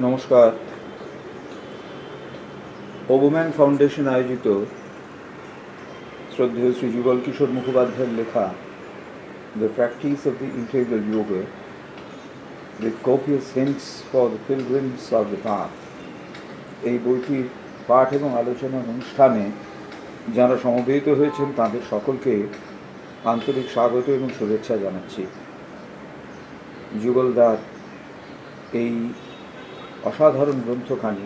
নমস্কার। ওবম্যান ফাউন্ডেশন আয়োজিত শ্রদ্ধেয় শ্রী যুগল কিশোর মুখোপাধ্যায়ের লেখা the practice of the integral yoga with copious hints for the pilgrims of the path, এই বইটির পাঠ এবং আলোচনার অনুষ্ঠানে যারা সমবেত হয়েছেন তাদের সকলকে আন্তরিক স্বাগত এবং শুভেচ্ছা জানাচ্ছি। যুগলদার এই অসাধারণ গ্রন্থখানি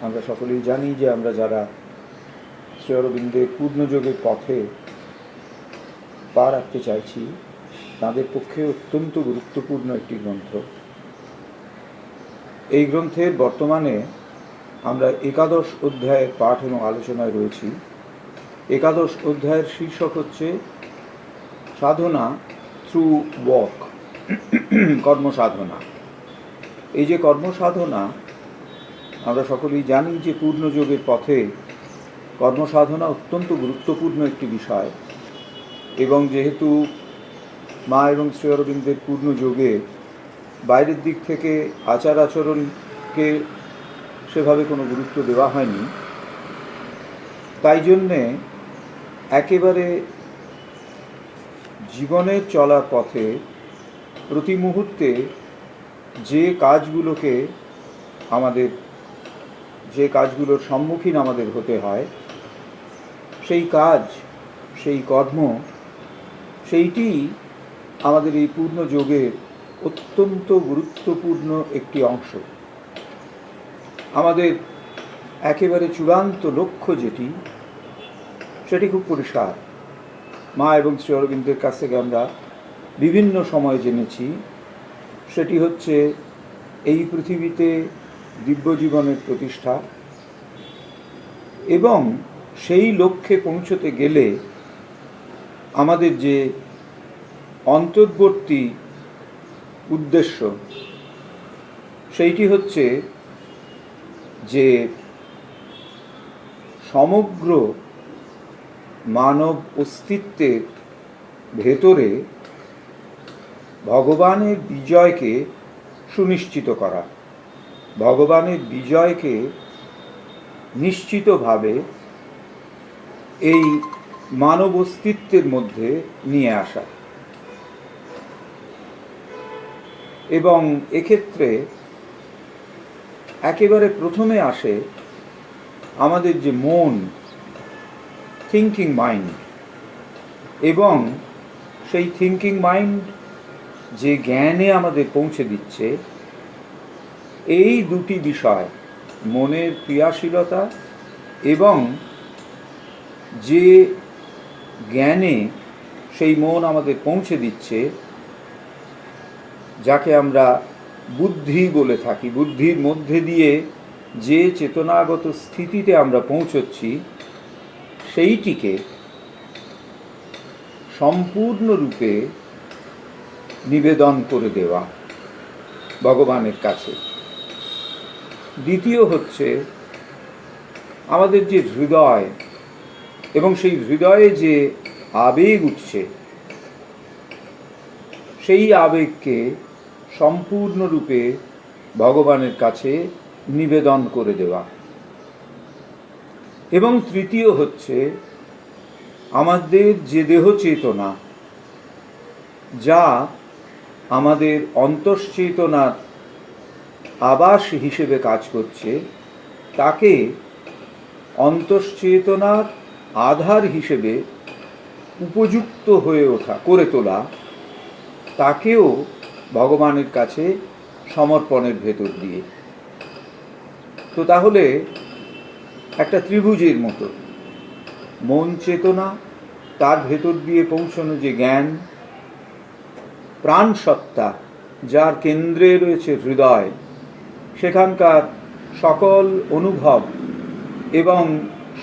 আমরা সকলেই জানি যে আমরা যারা শ্রী অরবিন্দের পূর্ণযোগের পথে পা রাখতে চাইছি তাদের পক্ষে অত্যন্ত গুরুত্বপূর্ণ একটি গ্রন্থ। এই গ্রন্থের বর্তমানে আমরা একাদশ অধ্যায়ের পাঠ এবং আলোচনায় রয়েছি। একাদশ অধ্যায়ের শীর্ষক হচ্ছে সাধনা থ্রু ওয়াক, কর্মসাধনা। এই যে কর্মসাধনা, আমরা সকলেই জানি যে পূর্ণযোগের পথে কর্মসাধনা অত্যন্ত গুরুত্বপূর্ণ একটি বিষয়, এবং যেহেতু মা এবং শ্রী অরবিন্দের পূর্ণযোগে বাইরের দিক থেকে আচার আচরণকে সেভাবে কোনো গুরুত্ব দেওয়া হয়নি, তাই জন্যে একেবারে জীবনের চলার পথে প্রতি মুহূর্তে যে কাজগুলোর সম্মুখীন আমাদের হতে হয়, সেই কাজ, সেই কর্ম, সেইটি আমাদের এই পূর্ণযোগের অত্যন্ত গুরুত্বপূর্ণ একটি অংশ। আমাদের একেবারে চূড়ান্ত লক্ষ্য সেটি খুব পরিষ্কার। মা এবং শ্রী অরবিন্দের কাছ থেকে আমরা বিভিন্ন সময় জেনেছি, সেটি হচ্ছে এই পৃথিবীতে দিব্য জীবনের প্রতিষ্ঠা, এবং সেই লক্ষ্যে পৌঁছতে গেলে আমাদের যে অন্তর্বর্তী উদ্দেশ্য সেইটি হচ্ছে যে সমগ্র মানব অস্তিত্বের ভেতরে ভগবানের বিজয়কে সুনিশ্চিত করা, ভগবানের বিজয়কে নিশ্চিতভাবে এই মানব অস্তিত্বের মধ্যে নিয়ে আসা। এবং এক্ষেত্রে একেবারে প্রথমে আসে আমাদের যে মন, থিঙ্কিং মাইন্ড, এবং সেই থিঙ্কিং মাইন্ড যে জ্ঞানে আমাদের পৌঁছে দিচ্ছে, এই দুটি বিষয়, মনের ক্রিয়াশীলতা এবং যে জ্ঞানে সেই মন আমাদের পৌঁছে দিচ্ছে, যাকে আমরা বুদ্ধি বলে থাকি, বুদ্ধির মধ্যে দিয়ে যে চেতনাগত স্থিতিতে আমরা পৌঁছচ্ছি, সেইটিকে সম্পূর্ণরূপে নিবেদন করে দেওয়া ভগবানের কাছে। দ্বিতীয় হচ্ছে আমাদের যে হৃদয়, এবং সেই হৃদয়ে যে আবেগ উঠছে, সেই আবেগকে সম্পূর্ণরূপে ভগবানের কাছে নিবেদন করে দেওয়া। এবং তৃতীয় হচ্ছে আমাদের যে দেহ চেতনা, যা আমাদের অন্তশ্চেতনার আবাস হিসেবে কাজ করছে, তাকে অন্তশ্চেতনার আধার হিসেবে উপযুক্ত হয়ে করে তোলা, তাকেও ভগবানের কাছে সমর্পণের ভেতর দিয়ে। তো তাহলে একটা ত্রিভুজের মতো মন, চেতনা, তার ভেতর দিয়ে পৌঁছানো যে জ্ঞান, প্রাণ সত্তা যার কেন্দ্রে রয়েছে হৃদয়, সেখানকার সকল অনুভব এবং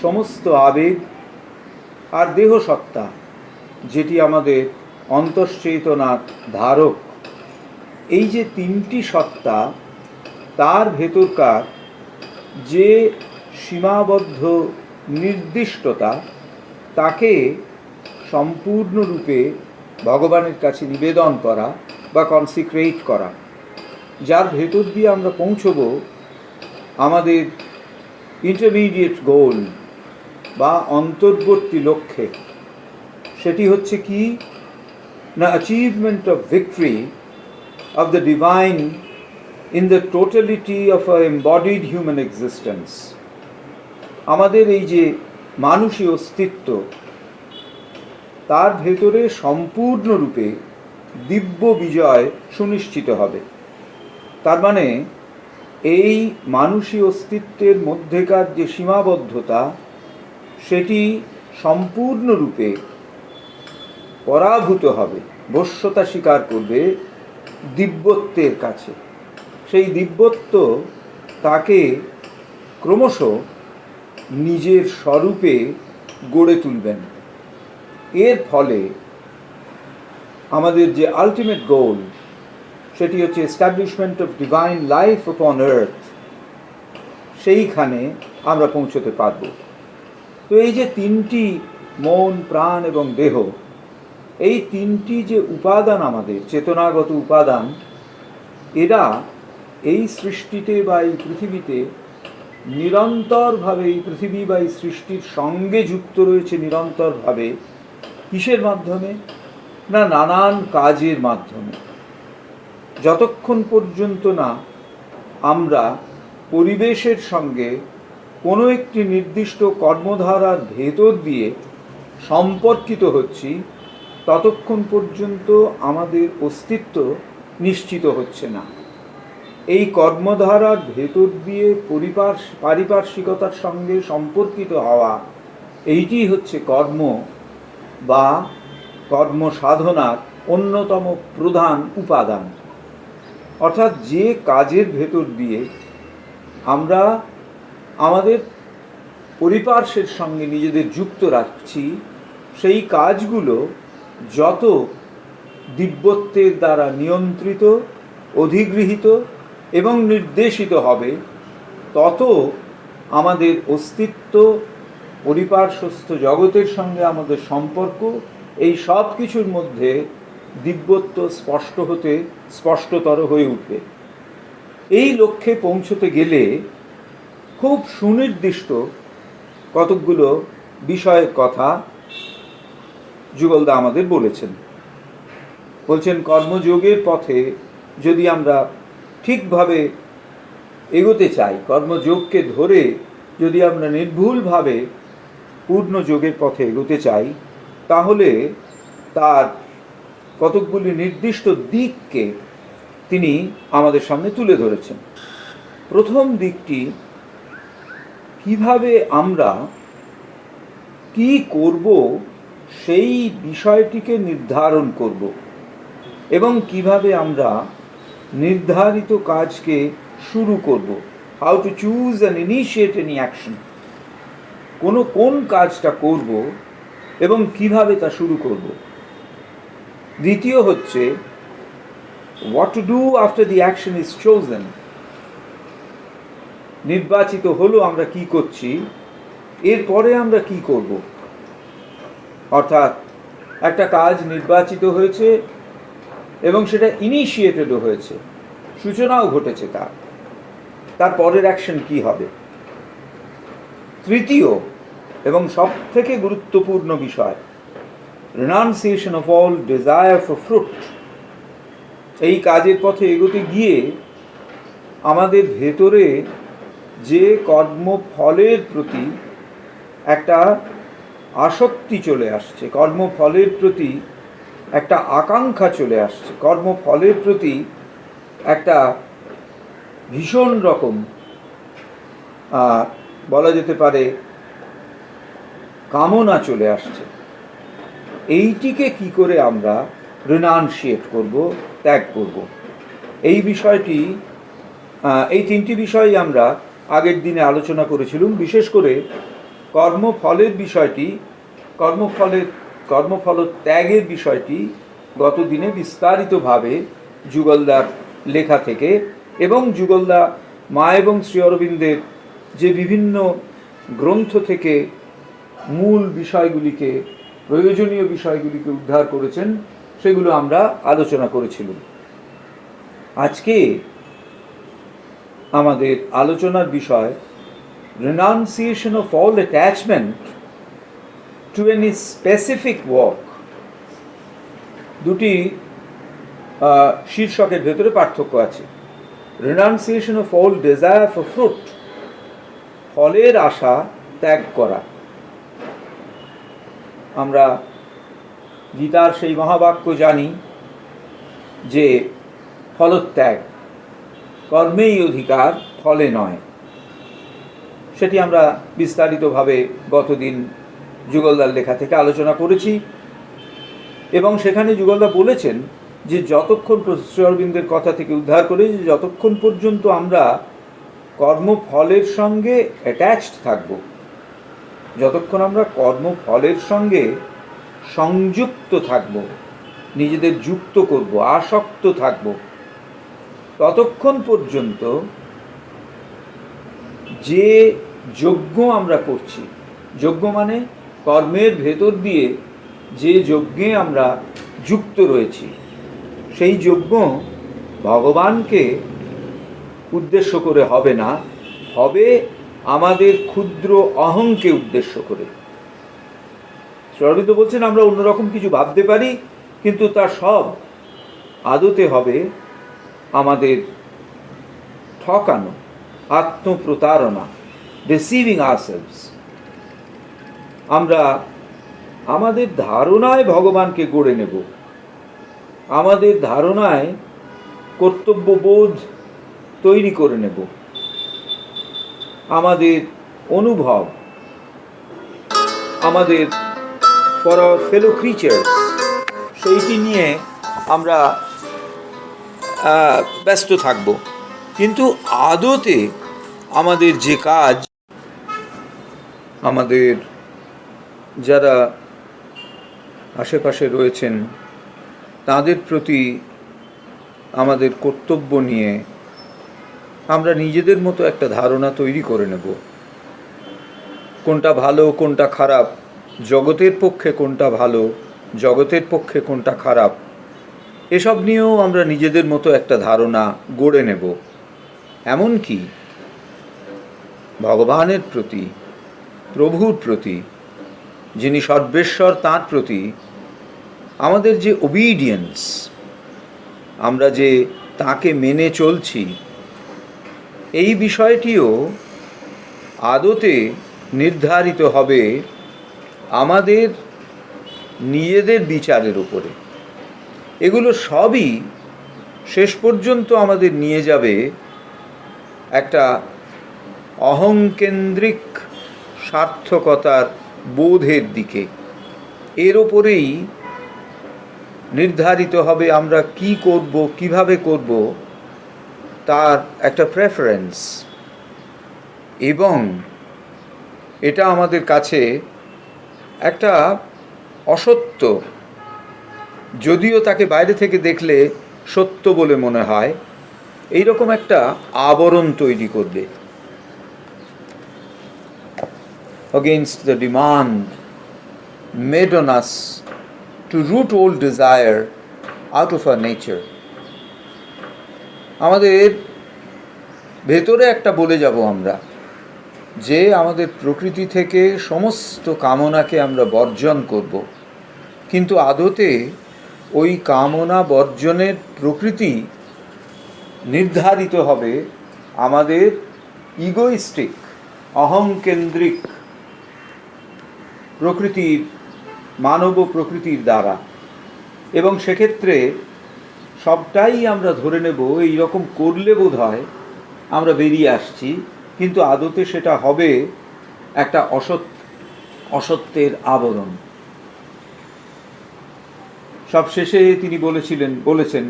সমস্ত আবেগ, আর দেহ সত্তা যেটি আমাদের অন্তশ্চেতনার ধারক, এই যে তিনটি সত্তা, তার ভেতরকার যে সীমাবদ্ধ নির্দিষ্টতা, তাকে সম্পূর্ণরূপে ভগবানের কাছে নিবেদন করা বা কনসিক্রেট করা, যার ভেতর দিয়ে আমরা পৌঁছবো আমাদের ইন্টারমিডিয়েট গোল বা অন্তর্বর্তী লক্ষ্যে। সেটি হচ্ছে কি না, achievement of victory of the divine in the totality of a embodied human existence. আমাদের এই যে মানুষী অস্তিত্ব, তার ভেতরে সম্পূর্ণরূপে দিব্য বিজয় সুনিশ্চিত হবে। তার মানে এই মানুষী অস্তিত্বের মধ্যেকার যে সীমাবদ্ধতা, সেটি সম্পূর্ণরূপে পরাভূত হবে, বশ্যতা স্বীকার করবে দিব্যত্বের কাছে। সেই দিব্যত্ব তাকে ক্রমশ নিজের স্বরূপে গড়ে তুলবেন। এর ফলে আমাদের যে আলটিমেট গোল, সেটি হচ্ছে establishment of divine life upon earth, সেইখানে আমরা পৌঁছতে পারব। তো এই যে তিনটি মন, প্রাণ এবং দেহ, এই তিনটি যে উপাদান, আমাদের চেতনাগত উপাদান, এরা এই সৃষ্টিতে বা এই পৃথিবীতে নিরন্তরভাবে, এই পৃথিবী বা এই সৃষ্টির সঙ্গে যুক্ত রয়েছে নিরন্তরভাবে। কিসের মাধ্যমে না, নানান কাজের মাধ্যমে। যতক্ষণ পর্যন্ত না আমরা পরিবেশের সঙ্গে কোনো একটি নির্দিষ্ট কর্মধারার ভেতর দিয়ে সম্পর্কিত হচ্ছি, ততক্ষণ পর্যন্ত আমাদের অস্তিত্ব নিশ্চিত হচ্ছে না। এই কর্মধারার ভেতর দিয়ে পারিপার্শ্বিকতার সঙ্গে সম্পর্কিত হওয়া, এইটি হচ্ছে কর্ম বা কর্ম সাধনার অন্যতম প্রধান উপাদান। অর্থাৎ যে কাজের ভেতর দিয়ে আমরা আমাদের পরিপার্শ্বের সঙ্গে নিজেদের যুক্ত রাখছি, সেই কাজগুলো যত দিব্যত্বের দ্বারা নিয়ন্ত্রিত, অধিগৃহীত এবং নির্দেশিত হবে, তত আমাদের অস্তিত্ব, পরিপার্শ্বস্থ জগতের সঙ্গে আমাদের সম্পর্ক, এই সব কিছুর মধ্যে দিব্যত্ব স্পষ্টতর হয়ে উঠবে। এই লক্ষ্যে পৌঁছতে গেলে খুব সুনির্দিষ্ট কতকগুলো বিষয়ের কথা যুগলদা আমাদের বলছেন। কর্মযোগের পথে যদি আমরা ঠিকভাবে এগোতে চাই, কর্মযোগকে ধরে যদি আমরা নির্ভুলভাবে পূর্ণ যোগের পথে এগোতে চাই, তাহলে তার কতকগুলি নির্দিষ্ট দিককে তিনি আমাদের সামনে তুলে ধরেছেন। প্রথম দিকটি, কিভাবে আমরা কি করব সেই বিষয়টিকে নির্ধারণ করব এবং কিভাবে আমরা নির্ধারিত কাজকে শুরু করব। How to choose and initiate any action. কোন কাজটা করব এবং কিভাবে তা শুরু করব। দ্বিতীয় হচ্ছে what to do after the action is chosen. নির্বাচিত হলো আমরা কি করছি, এরপরে আমরা কি করব। অর্থাৎ একটা কাজ নির্বাচিত হয়েছে এবং সেটা ইনিশিয়েটেডও হয়েছে, সূচনাও ঘটেছে, তার পরের অ্যাকশন কি হবে। তৃতীয় এবং সব থেকে গুরুত্বপূর্ণ বিষয়, renunciation of all desire for fruit. এই কাজের পথে এগোতে গিয়ে আমাদের ভেতরে যে কর্মফলের প্রতি একটা আসক্তি চলে আসছে, কর্মফলের প্রতি একটা আকাঙ্ক্ষা চলে আসছে, কর্মফলের প্রতি একটা ভীষণ রকম বলা যেতে পারে কামনা চলে আসছে। এইটিকে কি করে আমরা রিনাউন্সিয়েট করব, ত্যাগ করব, এই বিষয়টি, এই তিনটি বিষয়ই আমরা আগের দিনে আলোচনা করেছিলাম। বিশেষ করে কর্মফলের বিষয়টি, কর্মফল ত্যাগের বিষয়টি গত দিনে বিস্তারিতভাবে যুগলদার লেখা থেকে এবং যুগলদা মা এবং শ্রী অরবিন্দের যে বিভিন্ন গ্রন্থ থেকে মূল বিষয়গুলিকে, প্রয়োজনীয় বিষয়গুলিকে উদ্ধার করেছেন, সেগুলো আমরা আলোচনা করেছিলাম। আজকে আমাদের আলোচনার বিষয় renunciation of all attachment to any specific work। দুটি শীর্ষকের ভেতরে পার্থক্য আছে। renunciation of all desire for fruit, ফলের আশা ত্যাগ করা। আমরা গীতার সেই মহাবাক্য জানি যে ফলত্যাগ, কর্মেই অধিকার, ফলে নয়। সেটি আমরা বিস্তারিতভাবে গতদিন যুগলদার লেখা থেকে আলোচনা করেছি এবং সেখানে যুগলদা বলেছেন যে যতক্ষণ, শ্রী অরবিন্দের কথা থেকে উদ্ধার করে, যে যতক্ষণ পর্যন্ত আমরা কর্মফলের সঙ্গে অ্যাটাচড থাকব, যতক্ষণ আমরা কর্মফলের সঙ্গে সংযুক্ত থাকব, নিজেদের যুক্ত করব, আসক্ত থাকব, ততক্ষণ পর্যন্ত যে যজ্ঞ আমরা করছি, যজ্ঞ মানে কর্মের ভেতর দিয়ে যে যজ্ঞে আমরা যুক্ত রয়েছি, সেই যজ্ঞ ভগবানকে উদ্দেশ্য করে হবে না, হবে আমাদের ক্ষুদ্র অহংকে উদ্দেশ্য করে। শ্রী অরবিন্দ বলছেন আমরা অন্যরকম কিছু ভাবতে পারি, কিন্তু তা সব আদতে হবে আমাদের ঠকানো, আত্মপ্রতারণা, ডিসিভিং আওয়ারসেলভস। আমরা আমাদের ধারণায় ভগবানকে গড়ে নেব, আমাদের ধারণায় কর্তব্যবোধ তৈরি করে নেব, আমাদের অনুভব, আমাদের ফর আওয়ার ফেলো ক্রিচার্স, সেইটি নিয়ে আমরা ব্যস্ত থাকব। কিন্তু আদতে আমাদের যে কাজ, আমাদের যারা আশেপাশে রয়েছেন তাদের প্রতি আমাদের কর্তব্য নিয়ে আমরা নিজেদের মতো একটা ধারণা তৈরি করে নেব। কোনটা ভালো, কোনটা খারাপ, জগতের পক্ষে কোনটা ভালো, জগতের পক্ষে কোনটা খারাপ, এসব নিয়েও আমরা নিজেদের মতো একটা ধারণা গড়ে নেব। এমনকি ভগবানের প্রতি, প্রভুর প্রতি, যিনি সর্বেশ্বর, তাঁর প্রতি আমাদের যে ওবিডিয়েন্স, আমরা যে তাঁকে মেনে চলছি, এই বিষয়টিও আদতে নির্ধারিত হবে আমাদের নিজেদের বিচারের উপরে। এগুলো সবই শেষ পর্যন্ত আমাদের নিয়ে যাবে একটা অহংকেন্দ্রিক সার্থকতার বোধের দিকে। এর ওপরেই নির্ধারিত হবে আমরা কি করব, কিভাবে করব, তার একটা প্রেফারেন্স। এবং এটা আমাদের কাছে একটা অসত্য, যদিও তাকে বাইরে থেকে দেখলে সত্য বলে মনে হয়, এইরকম একটা আবরণ তৈরি করবে against the demand made on us to root all desire out of our nature। আমাদের ভেতরে একটা বলে যাব আমরা যে আমাদের প্রকৃতি থেকে সমস্ত কামনাকে আমরা বর্জন করব, কিন্তু আদতে ওই কামনা বর্জনের প্রকৃতি নির্ধারিত হবে আমাদের ইগোইস্টিক, অহংকেন্দ্রিক প্রকৃতির, মানব প্রকৃতির দ্বারা। এবং সেক্ষেত্রে সবটাই আমরা ধরে নেব এই রকম করলে বোধ হয় আমরা বেরিয়ে আসছি, কিন্তু আদতে সেটা হবে একটা অসত্যের আবরণ। সবশেষে তিনি বলেছেন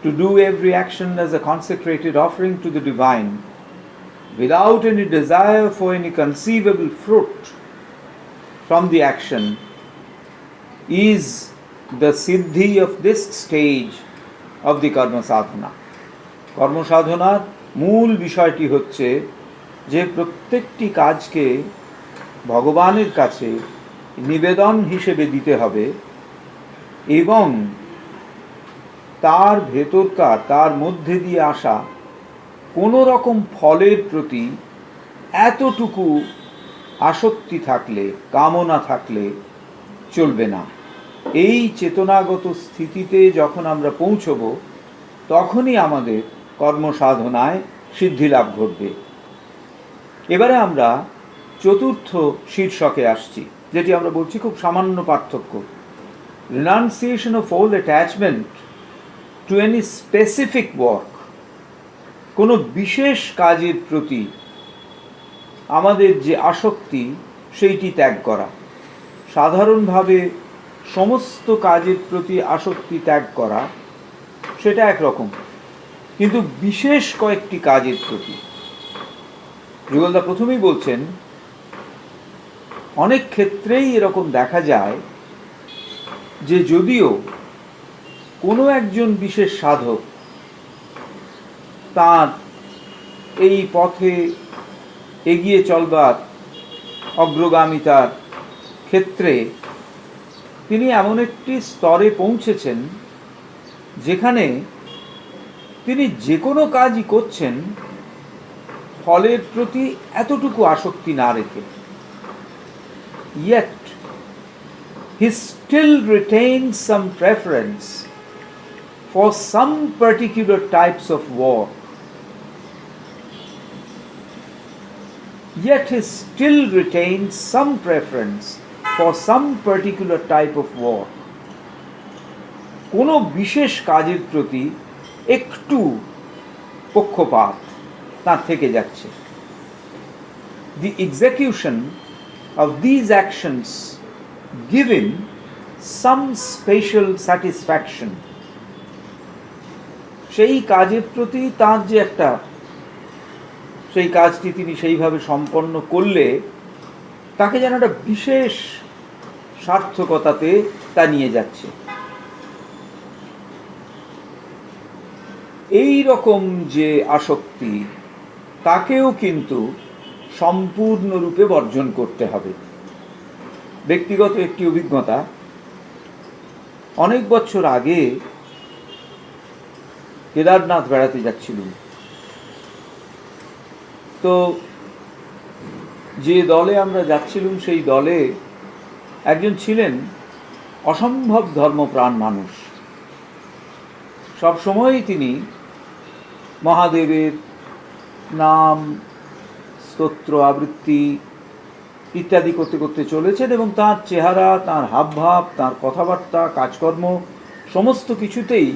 to do every action as a consecrated offering to the divine without any desire for any conceivable fruit from the action is the siddhi of this stage of the karma sadhana। কর্মসাধনার মূল বিষয়টি হচ্ছে যে প্রত্যেকটি কাজকে ভগবানের কাছে নিবেদন হিসেবে দিতে হবে এবং তার ভেতরকার, তার মধ্যে দিয়ে আসা কোনো রকম ফলের প্রতি এতটুকু আসক্তি থাকলে, কামনা থাকলে চলবে না। এই চেতনাগত স্থিতিতে যখন আমরা পৌঁছব, তখনই আমাদের কর্মসাধনায় সিদ্ধিলাভ ঘটবে। এবারে আমরা চতুর্থ শীর্ষকে আসছি, যেটি আমরা বলছি খুব সামান্য পার্থক্য। Renunciation of all attachment to any specific work. কোনো বিশেষ কাজের প্রতি আমাদের যে আসক্তি, সেইটি ত্যাগ করা। সাধারণভাবে সমস্ত কাজের প্রতি আসক্তি ত্যাগ করা সেটা একরকম, কিন্তু বিশেষ কয়েকটি কাজের প্রতি, যুগলদা প্রথমেই বলছেন, অনেক ক্ষেত্রেই এরকম দেখা যায় যে যদিও কোনো একজন বিশেষ সাধক তার এই পথে এগিয়ে চলবার অগ্রগামিতার ক্ষেত্রে তিনি এমন একটি স্তরে পৌঁছেছেন যেখানে তিনি যে কোনো কাজই করছেন ফলের প্রতি এতটুকু আসক্তি না রেখে, yet he still retains some preference for some particular types of work. Yet he still retains some preference for some particular type of work. কোনো বিশেষ কাজের প্রতি একটু পক্ষপাত তার থেকে যাচ্ছে। The execution of these actions give him some special satisfaction. সেই কাজের প্রতি তার যে একটা, সেই কাজটি তিনি সেইভাবে সম্পন্ন করলে তাকে যেন একটা বিশেষ সার্থকতাতে তা নিয়ে যাচ্ছে। এই রকম যে আসক্তি, তাকেও কিন্তু সম্পূর্ণরূপে বর্জন করতে হবে। ব্যক্তিগত একটি অভিজ্ঞতা, অনেক বছর আগে কেদারনাথ বেড়াতে যাচ্ছিলাম। তো যে দলে আমরা যাচ্ছিলাম সেই দলে একজন ছিলেন অসম্ভব ধর্মপ্রাণ মানুষ। সবসময়ই তিনি মহাদেবের নাম, স্তোত্র আবৃত্তি ইত্যাদি করতে করতে চলেছেন, এবং তার চেহারা, তার হাবভাব, তার কথাবার্তা, কাজকর্ম সমস্ত কিছুতেই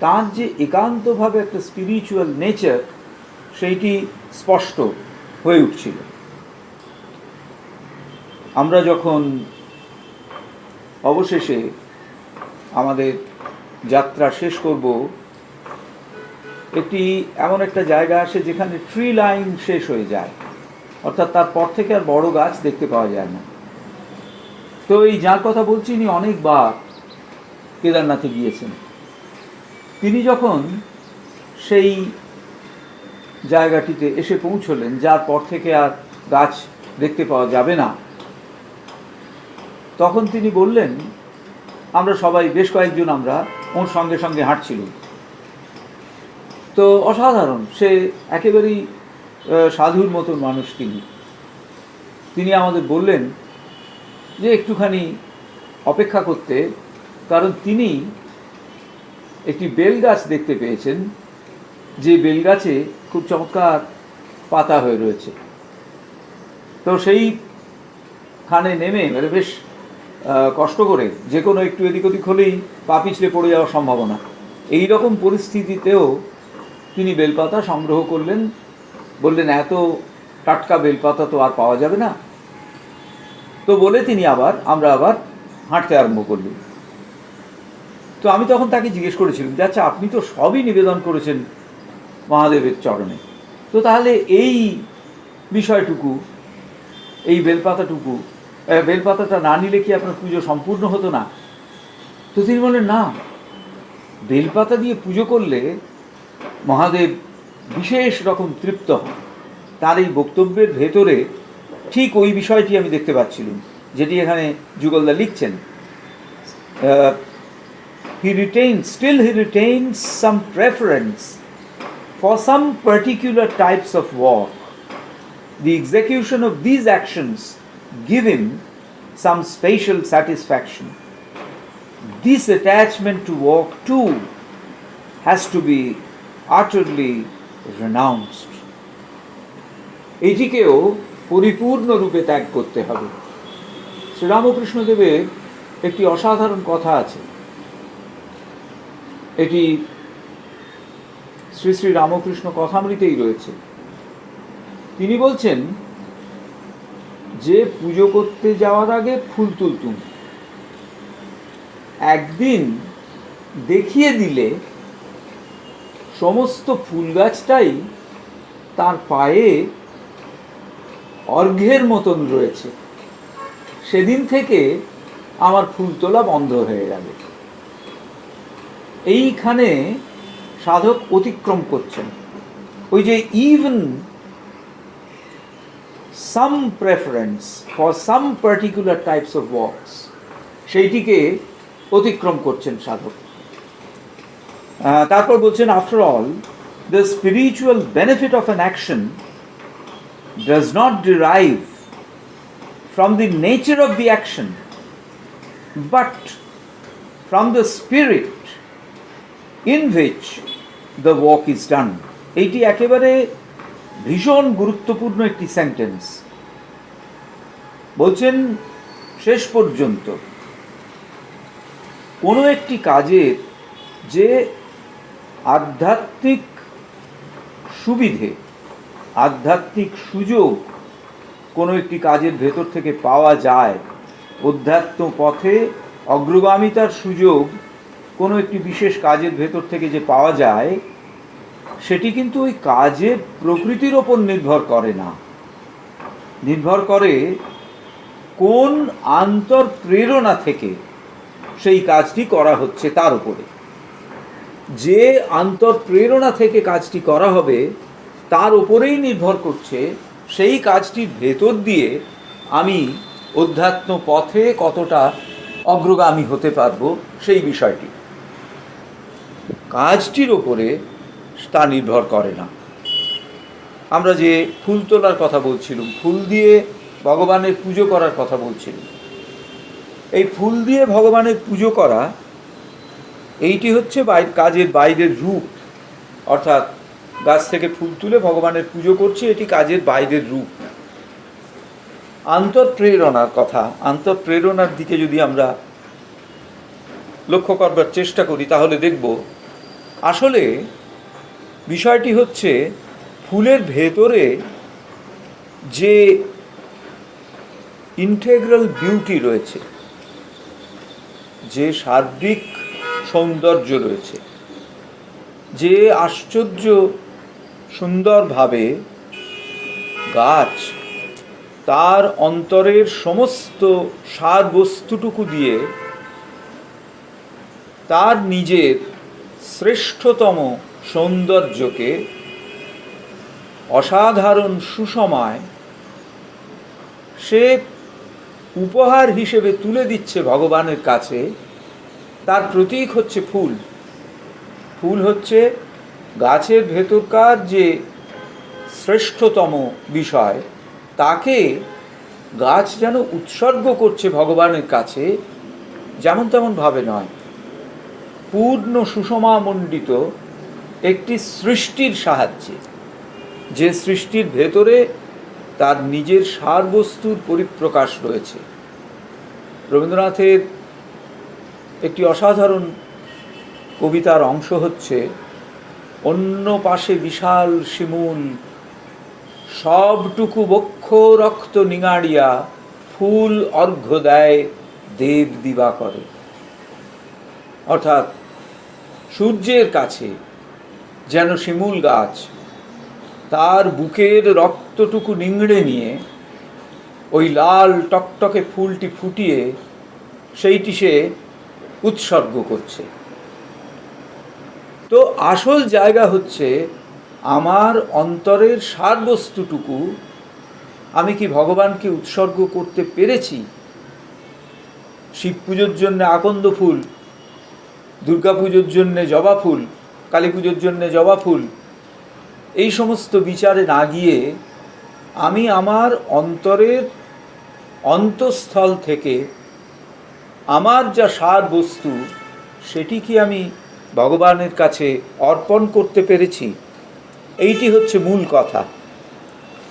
তার যে একান্তভাবে একটা স্পিরিচুয়াল নেচার, সেইটি স্পষ্ট হয়ে উঠছিল। আমরা যখন অবশেষে আমাদের যাত্রা শেষ করব, একটি এমন একটা জায়গা আসে যেখানে ট্রি লাইন শেষ হয়ে যায়, অর্থাৎ তারপর থেকে আর বড় গাছ দেখতে পাওয়া যায় না। তো এই যার কথা বলছি, ইনি অনেকবার কেদারনাথে গিয়েছেন। তিনি যখন সেই জায়গাটিতে এসে পৌঁছলেন, যার পর থেকে আর গাছ দেখতে পাওয়া যাবে না, তখন তিনি বললেন, আমরা সবাই বেশ কয়েকজন আমরা ওর সঙ্গে সঙ্গে হাঁটছিলাম। তো অসাধারণ, সে একেবারেই সাধুর মতন মানুষ। তিনি আমাদের বললেন যে একটুখানি অপেক্ষা করতে, কারণ তিনি একটি বেল গাছ দেখতে পেয়েছেন, যে বেল গাছে খুব চমৎকার পাতা হয়ে রয়েছে। তো সেইখানে নেমে বেশ কষ্ট করে, যে কোনো একটু এদিক ওদিক হলেই পা পিছলে পড়ে যাওয়ার সম্ভাবনা, এই রকম পরিস্থিতিতেও তিনি বেলপাতা সংগ্রহ করলেন। বললেন, এত টাটকা বেলপাতা তো আর পাওয়া যাবে না। তো বলে তিনি আমরা আবার হাঁটতে আরম্ভ করলাম। তো আমি তখন তাকে জিজ্ঞেস করেছিলাম যে আচ্ছা, আপনি তো সবই নিবেদন করেছেন মহাদেবের চরণে, তো তাহলে এই বিষয়টুকু, এই বেলপাতাটা না নিলে কি আপনার পুজো সম্পূর্ণ হতো না? তো তিনি বললেন, না, বেলপাতা দিয়ে পুজো করলে মহাদেব বিশেষ রকম তৃপ্ত হন। তার এই বক্তব্যের ভেতরে ঠিক ওই বিষয়টি আমি দেখতে পাচ্ছিলাম, যেটি এখানে যুগলদা লিখছেন। he retains some preference for some particular types of work, the execution of these actions give him some special satisfaction. This attachment to work too has to be utterly renounced. এটিকেও পরিপূর্ণরূপে ত্যাগ করতে হবে। শ্রীরামকৃষ্ণদেবের একটি অসাধারণ কথা আছে, এটি শ্রী শ্রী রামকৃষ্ণ কথামৃতেই রয়েছে। তিনি বলছেন যে পুজো করতে যাওয়ার আগে ফুল তুলতুম, একদিন দেখিয়ে দিলে সমস্ত ফুল গাছটাই তার পায়ে অর্ঘ্যের মতন রয়েছে, সেদিন থেকে আমার ফুল তোলা বন্ধ হয়ে গেল। এইখানে সাধক অতিক্রম করছেন, ওই যে even some preference for some particular types of works, সেইটিকে অতিক্রম করছেন সাধক। তারপর বলছেন, after all the spiritual benefit of an action does not derive from the nature of the action, but from the spirit in which the work is done. এইটি একেবারে ভীষণ গুরুত্বপূর্ণ একটি সেন্টেন্স। বলছেন শেষ পর্যন্ত কোনো একটি কাজের যে আধ্যাত্মিক সুবিধে, আধ্যাত্মিক সুযোগ কোনো একটি কাজের ভেতর থেকে পাওয়া যায়, অধ্যাত্ম পথে অগ্রগামিতার সুযোগ কোনো একটি বিশেষ কাজের ভেতর থেকে যে পাওয়া যায়, সেটি কিন্তু ওই কাজের প্রকৃতির ওপর নির্ভর করে না, নির্ভর করে কোন আন্তঃপ্রেরণা থেকে সেই কাজটি করা হচ্ছে তার উপরে। যে আন্তঃপ্রেরণা থেকে কাজটি করা হবে তার উপরেই নির্ভর করছে সেই কাজটির ভেতর দিয়ে আমি অধ্যাত্ম পথে কতটা অগ্রগামী হতে পারবো সেই বিষয়টি, কাজটির ওপরে তা নির্ভর করে না। আমরা যে ফুল তোলার কথা বলছিলাম, ফুল দিয়ে ভগবানের পুজো করার কথা বলছিলাম, এই ফুল দিয়ে ভগবানের পুজো করা এইটি হচ্ছে কাজের বাইরের রূপ, অর্থাৎ গাছ থেকে ফুল তুলে ভগবানের পুজো করছি, এটি কাজের বাইরের রূপ। আন্তঃপ্রেরণার কথা, আন্তঃপ্রেরণার দিকে যদি আমরা লক্ষ্য করবার চেষ্টা করি তাহলে দেখব আসলে বিষয়টি হচ্ছে ফুলের ভেতরে যে ইন্টেগ্রাল বিউটি রয়েছে, যে সার্বিক সৌন্দর্য রয়েছে, যে আশ্চর্য সুন্দরভাবে গাছ তার অন্তরের সমস্ত সার বস্তুটুকু দিয়ে তার নিজের শ্রেষ্ঠতম সৌন্দর্যকে অসাধারণ সুসময় সে উপহার হিসেবে তুলে দিচ্ছে ভগবানের কাছে, তার প্রতীক হচ্ছে ফুল। ফুল হচ্ছে গাছের ভেতরকার যে শ্রেষ্ঠতম বিষয়, তাকে গাছ যেন উৎসর্গ করছে ভগবানের কাছে, যেমন তেমন ভাবে নয়, পূর্ণ সুষমামণ্ডিত একটি সৃষ্টির সাহায্যে, যে সৃষ্টির ভেতরে তার নিজের সারবস্তুর পরিপ্রকাশ রয়েছে। রবীন্দ্রনাথের একটি অসাধারণ কবিতার অংশ হচ্ছে, অন্য পাশে বিশাল শিমুল, সবটুকু বক্ষ রক্ত নিঙাড়িয়া, ফুল অর্ঘ্য দেয় দেব দিবাকরে। অর্থাৎ সূর্যের কাছে যেন শিমুল গাছ তার বুকের রক্তটুকু নিংড়ে নিয়ে ওই লাল টকটকে ফুলটি ফুটিয়ে সেইটি সে উৎসর্গ করছে। তো আসল জায়গা হচ্ছে আমার অন্তরের সারবস্তুটুকু আমি কি ভগবানকে উৎসর্গ করতে পেরেছি? শিব পুজোর জন্য আকন্দ ফুল, দুর্গা পুজোর জন্যে জবা ফুল, কালী পুজোর জন্যে জবা ফুল, এই সমস্ত বিচারে না গিয়ে আমি আমার অন্তরের অন্তঃস্থল থেকে আমার যা সার বস্তু সেটি কি আমি ভগবানের কাছে অর্পণ করতে পেরেছি, এইটি হচ্ছে মূল কথা।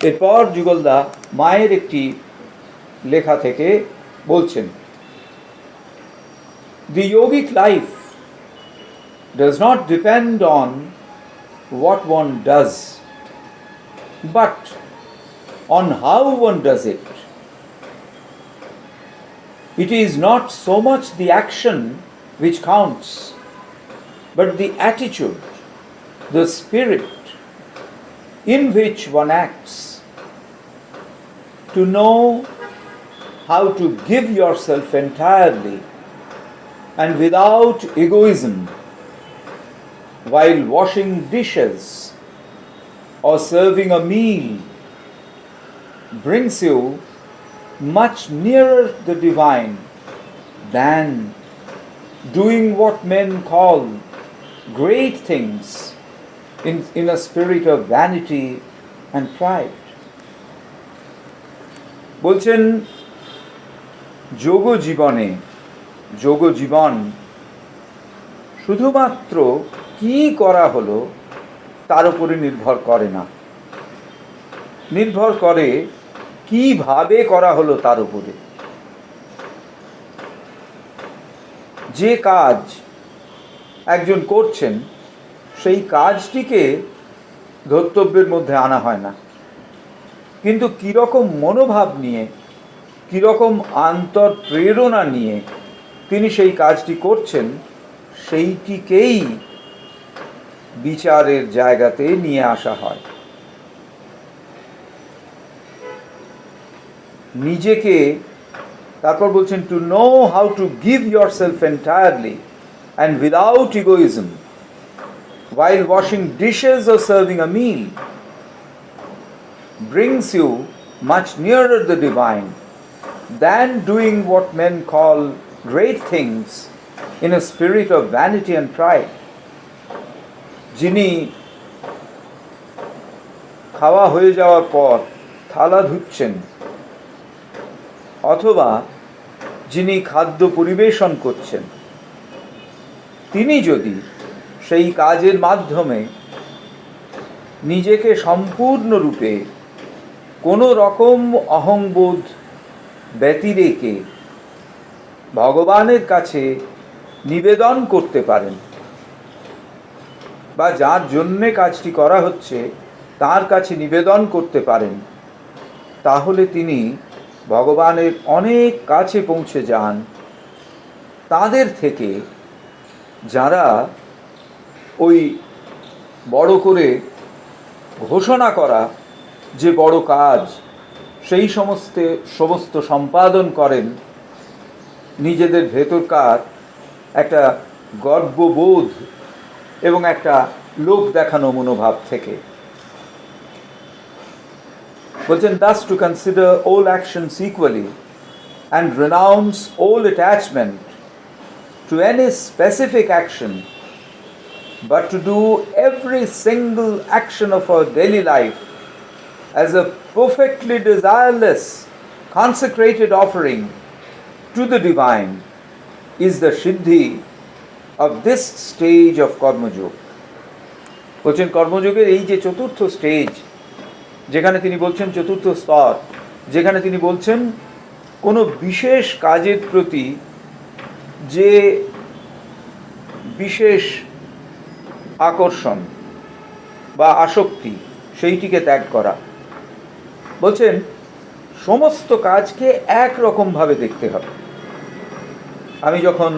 এরপর যুগলদা মায়ের একটি লেখা থেকে বলছেন, The yogic life does not depend on what one does, but on how one does it. It is not so much the action which counts, but the attitude, the spirit in which one acts. To know how to give yourself entirely and without egoism while washing dishes or serving a meal brings you much nearer the divine than doing what men call great things in a spirit of vanity and pride. বলছেন যোগ জীবন শুধুমাত্র কি করা হলো তার উপরে নির্ভর করে না, নির্ভর করে কিভাবে করা হলো তার উপরে। যে কাজ একজন করছেন সেই কাজটিকে ধর্তব্যের মধ্যে আনা হয় না, কিন্তু কীরকম মনোভাব নিয়ে, কীরকম আন্তঃপ্রেরণা নিয়ে তিনি সেই কাজটি করছেন সেইটিকেই বিচারের জায়গাতে নিয়ে আসা হয়। নিজেকে তারপর বলছেন, to know how to give yourself entirely and without egoism while washing dishes or serving a meal brings you much nearer the divine than doing what men call great things in a spirit of vanity and pride. যিনি খাওয়া হয়ে যাওয়ার পর থালা ধুচ্ছেন, অথবা যিনি খাদ্য পরিবেশন করছেন, তিনি যদি সেই কাজের মাধ্যমে নিজেকে সম্পূর্ণরূপে কোনো রকম অহংবোধ ব্যতিরেকে ভগবানের কাছে নিবেদন করতে পারেন, বা যার জন্যে কাজটি করা হচ্ছে তার কাছে নিবেদন করতে পারেন, তাহলে তিনি ভগবানের অনেক কাছে পৌঁছে যান তাদের থেকে যারা ওই বড় করে ঘোষণা করা যে বড় কাজ সেই সমস্ত সম্পাদন করেন নিজেদের ভেতরকার একটা গর্ববোধ এবং একটা লোক দেখানো মনোভাব থেকে। বলছেন, thus to consider all actions equally and renounce all attachment to any specific action, but to do every single action of our daily life as a perfectly desireless, consecrated offering to the divine is the siddhi of this stage of কর্মযোগ। বলছেন কর্মযোগের এই যে চতুর্থ stage, যেখানে তিনি বলছেন চতুর্থ স্তর, যেখানে তিনি বলছেন কোনো বিশেষ কাজের প্রতি যে বিশেষ আকর্ষণ বা আসক্তি সেইটিকে ত্যাগ করা। বলছেন সমস্ত কাজকে একরকমভাবে দেখতে হবে। আমি যখন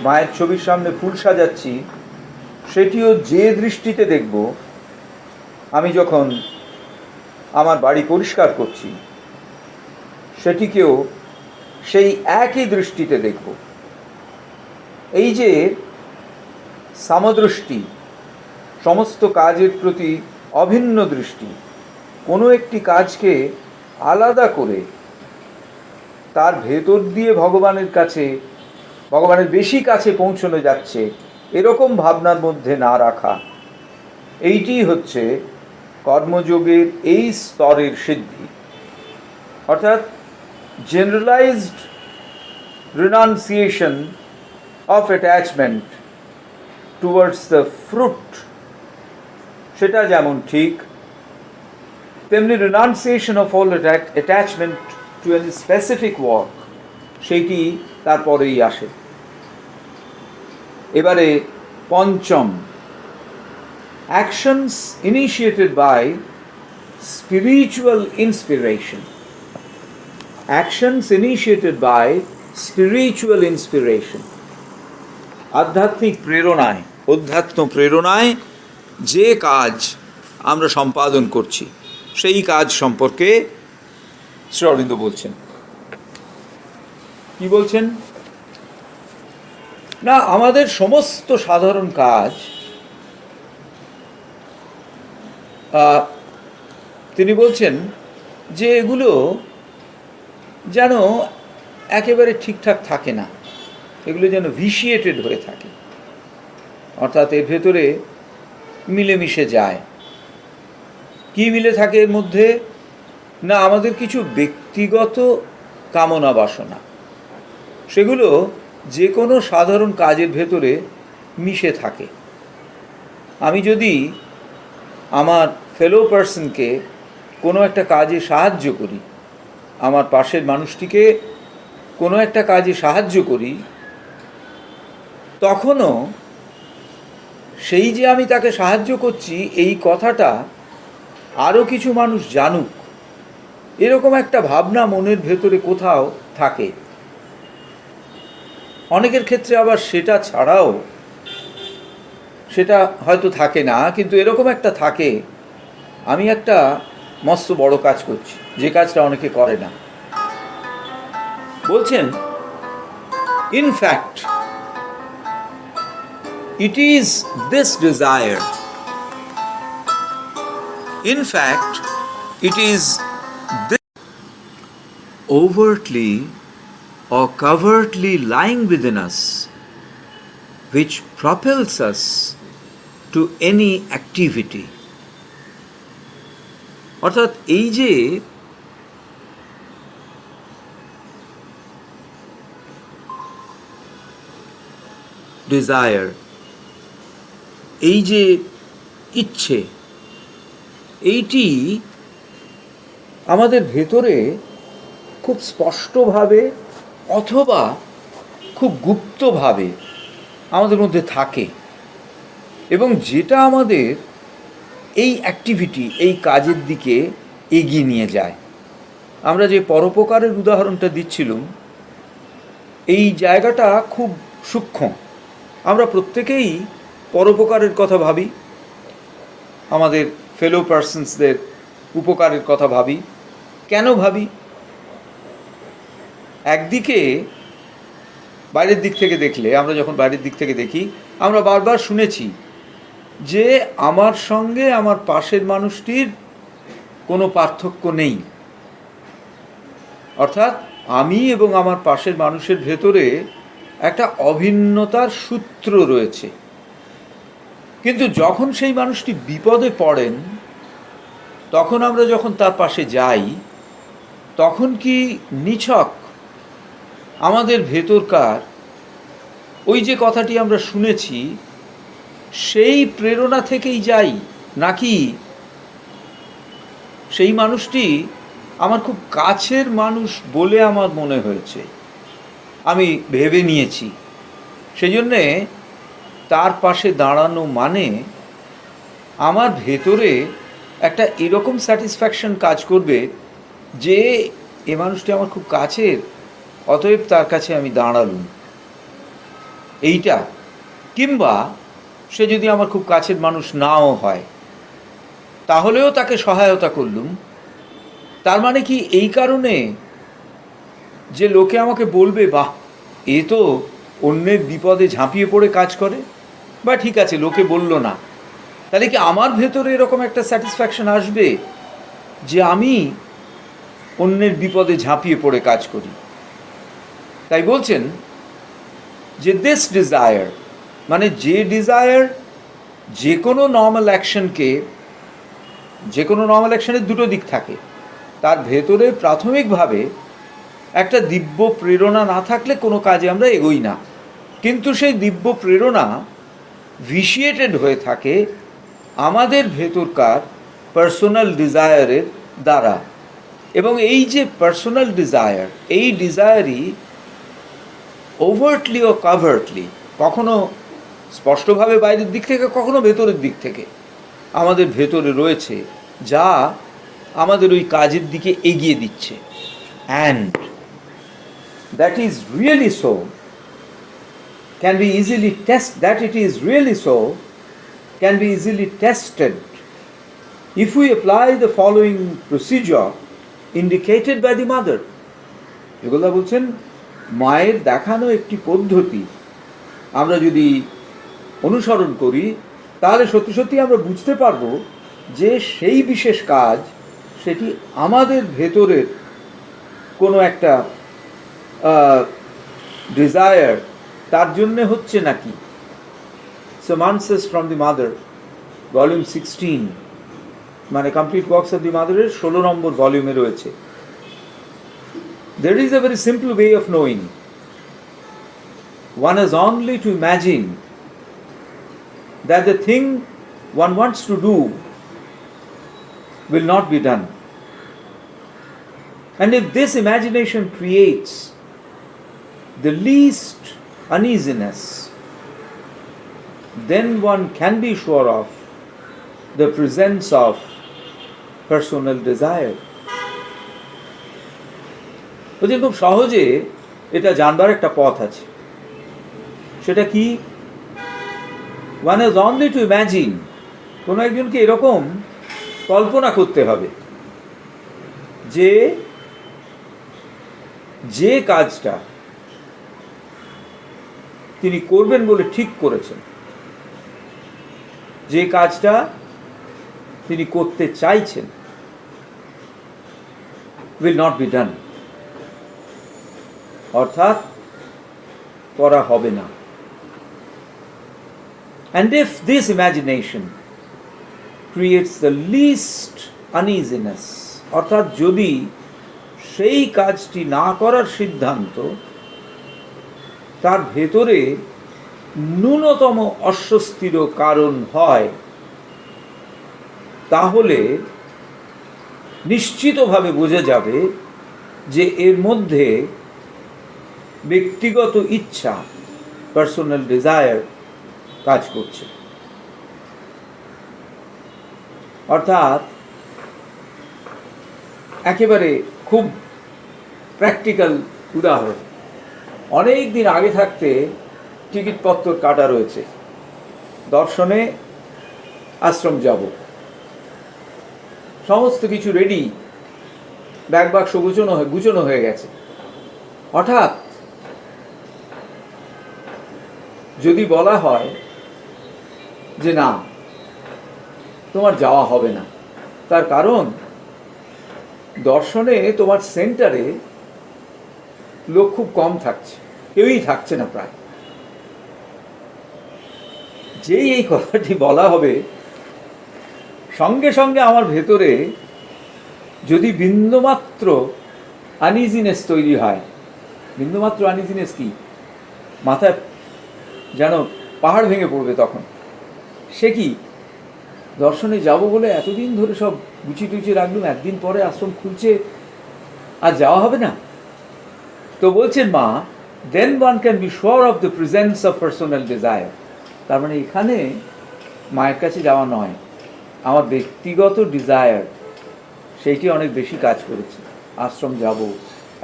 মায়ের ছবির সামনে ফুল সাজাচ্ছি সেটিও যে দৃষ্টিতে দেখব, আমি যখন আমার বাড়ি পরিষ্কার করছি সেটিকেও সেই একই দৃষ্টিতে দেখব। এই যে সমদৃষ্টি, সমস্ত কাজের প্রতি অভিন্ন দৃষ্টি, কোনো একটি কাজকে আলাদা করে তার ভেতর দিয়ে ভগবানের কাছে, ভগবানের বেশি কাছে পৌঁছানো যাচ্ছে এরকম ভাবনার মধ্যে না রাখা, এইটি হচ্ছে কর্মযোগের এই স্তরের সিদ্ধি, অর্থাৎ generalised renunciation of attachment towards the fruit, সেটা যেমন ঠিক, তেমনি renunciation of all attachment to any specific work, সেইটি তারপরেই আসে। এবারে পঞ্চম, actions initiated by spiritual inspiration. Actions initiated by spiritual inspiration. আধ্যাত্মিক প্রেরণায়, অধ্যাত্ম প্রেরণায় যে কাজ আমরা সম্পাদন করছি সেই কাজ সম্পর্কে শ্রী অরবিন্দ বলছেন। কি বলছেন? না, আমাদের সমস্ত সাধারণ কাজ তিনি বলছেন যে এগুলো যেন একেবারে ঠিকঠাক থাকে না, এগুলো যেন ভিশিয়েটেড হয়ে থাকে, অর্থাৎ এর ভেতরে মিলেমিশে যায়। কি মিলে থাকে এর মধ্যে? না, আমাদের কিছু ব্যক্তিগত কামনা বাসনা, সেগুলো যে কোনো সাধারণ কাজের ভেতরে মিশে থাকে। আমি যদি আমার ফেলো পার্সনকে কোনো একটা কাজে সাহায্য করি, আমার পাশের মানুষটিকে কোনো একটা কাজে সাহায্য করি, তখনও সেই যে আমি তাকে সাহায্য করছি এই কথাটা আরও কিছু মানুষ জানুক, এরকম একটা ভাবনা মনের ভেতরে কোথাও থাকে। অনেকের ক্ষেত্রে আবার সেটা ছাড়াও, সেটা হয়তো থাকে না, কিন্তু এরকম একটা থাকে, আমি একটা মস্ত বড় কাজ করছি, যে কাজটা অনেকে করে না। বলছেন, in fact it is this desire, in fact it is this overtly or covertly lying within us which propels us to any activity. অর্থাৎ এই যে ডিজায়ার, এই যে ইচ্ছে, এইটি আমাদের ভেতরে খুব স্পষ্টভাবে অথবা খুব গুপ্তভাবে আমাদের মধ্যে থাকে, এবং যেটা আমাদের এই অ্যাক্টিভিটি, এই কাজের দিকে এগিয়ে নিয়ে যায়। আমরা যে পরোপকারের উদাহরণটা দিচ্ছিলাম, এই জায়গাটা খুব সূক্ষ্ম। আমরা প্রত্যেকেই পরোপকারের কথা ভাবি, আমাদের ফেলো পার্সনসদের উপকারের কথা ভাবি। কেন ভাবি? একদিকে বাইরের দিক থেকে দেখলে, আমরা যখন বাইরের দিক থেকে দেখি, আমরা বারবার শুনেছি যে আমার সঙ্গে আমার পাশের মানুষটির কোনো পার্থক্য নেই, অর্থাৎ আমি এবং আমার পাশের মানুষের ভেতরে একটা অভিন্নতার সূত্র রয়েছে। কিন্তু যখন সেই মানুষটি বিপদে পড়েন, তখন আমরা যখন তার পাশে যাই, তখন কি নিছক আমাদের ভেতরকার ওই যে কথাটি আমরা শুনেছি সেই প্রেরণা থেকেই যাই, নাকি সেই মানুষটি আমার খুব কাছের মানুষ বলে আমার মনে হয়েছে, আমি ভেবে নিয়েছি, সেই জন্যে তার পাশে দাঁড়ানো মানে আমার ভেতরে একটা এরকম স্যাটিসফ্যাকশন কাজ করবে যে এ মানুষটি আমার খুব কাছের, অতএব তার কাছে আমি দাঁড়ালুম, এইটা। কিংবা সে যদি আমার খুব কাছের মানুষ নাও হয়, তাহলেও তাকে সহায়তা করলুম। তার মানে কি এই কারণে যে লোকে আমাকে বলবে, বাহ, এ তো অন্যের বিপদে ঝাঁপিয়ে পড়ে কাজ করে, বা ঠিক আছে লোকে বলল না, তাহলে কি আমার ভেতরে এরকম একটা স্যাটিসফ্যাকশন আসবে যে আমি অন্যের বিপদে ঝাঁপিয়ে পড়ে কাজ করি? তাই বলছেন যে দিস ডিজায়ার, মানে যে ডিজায়ার যে কোনো নর্মাল অ্যাকশনকে যে কোনো নর্মাল অ্যাকশনের দুটো দিক থাকে। তার ভেতরে প্রাথমিকভাবে একটা দিব্য প্রেরণা না থাকলে কোনো কাজে আমরা এগোই না, কিন্তু সেই দিব্য প্রেরণা ভিশিয়েটেড হয়ে থাকে আমাদের ভেতরকার পার্সোনাল ডিজায়ারের দ্বারা। এবং এই যে পার্সোনাল ডিজায়ার, এই ডিজায়ারই ওভার্টলি ও কাভার্টলি, কখনো স্পষ্টভাবে বাইরের দিক থেকে, কখনো ভেতরের দিক থেকে আমাদের ভেতরে রয়েছে, যা আমাদের ওই কাজের দিকে এগিয়ে দিচ্ছে। And that is really so can be easily that it is really so can be easily tested if we apply the following procedure indicated by the mother. যুগলদা বলছেন, মায়ের দেখানো একটি পদ্ধতি আমরা যদি অনুসরণ করি, তাহলে সত্যি সত্যি আমরা বুঝতে পারবো যে সেই বিশেষ কাজ সেটি আমাদের ভেতরের কোনো একটা ডিজায়ার তার জন্যে হচ্ছে নাকি। Some Answers from the Mother, volume 16, মানে কমপ্লিট ওয়ার্কস অফ দি মাদারের 16 নম্বর ভলিউমে রয়েছে। There is a very simple way of knowing. One has only to imagine that the thing one wants to do will not be done. And if this imagination creates the least uneasiness, then one can be sure of the presence of personal desire. বলছি, খুব সহজে এটা জানবার একটা পথ আছে। সেটা কি? one has only to imagine, কোনো একজনকে এরকম কল্পনা করতে হবে যে যে কাজটা তিনি করবেন বলে ঠিক করেছেন, যে কাজটা তিনি করতে চাইছেন, will not be done, অর্থাৎ করা হবে না। And if this imagination creates the least uneasiness, অর্থাৎ যদি সেই কাজটি না করার সিদ্ধান্ত তার ভেতরে ন্যূনতম অস্বস্তিরও কারণ হয়, তাহলে নিশ্চিতভাবে বোঝা যাবে যে এর মধ্যে ব্যক্তিগত ইচ্ছা, পার্সোনাল ডিজায়ার কাজ করছে। অর্থাৎ একেবারে খুব প্র্যাকটিক্যাল উদাহরণ, অনেক দিন আগে থাকতে টিকিটপত্র কাটা রয়েছে, দর্শনে আশ্রম যাব, সমস্ত কিছু রেডি, ব্যাগ বাক্স গুছানো হয়ে গেছে। হঠাৎ যদি বলা হয় যে না, তোমার যাওয়া হবে না, তার কারণ দর্শনে তোমার সেন্টারে লোক খুব কম থাকছে, কেউই থাকছে না প্রায়। যেই এই কথাটি বলা হবে, সঙ্গে সঙ্গে আমার ভেতরে যদি বিন্দুমাত্র আনইজিনেস তৈরি হয়, বিন্দুমাত্র আনইজিনেস কি, মাথায় যেন পাহাড় ভেঙে পড়বে, তখন সে কি, দর্শনে যাব বলে এতদিন ধরে সব গুছিয়ে টুচিয়ে রাখলাম, একদিন পরে আশ্রম খুলছে, আর যাওয়া হবে না। তো বলছেন মা, then one can be sure of the presence of personal desire. তার মানে এখানে মায়ের কাছে যাওয়া নয়, আমার ব্যক্তিগত ডিজায়ার সেইটি অনেক বেশি কাজ করেছে, আশ্রম যাব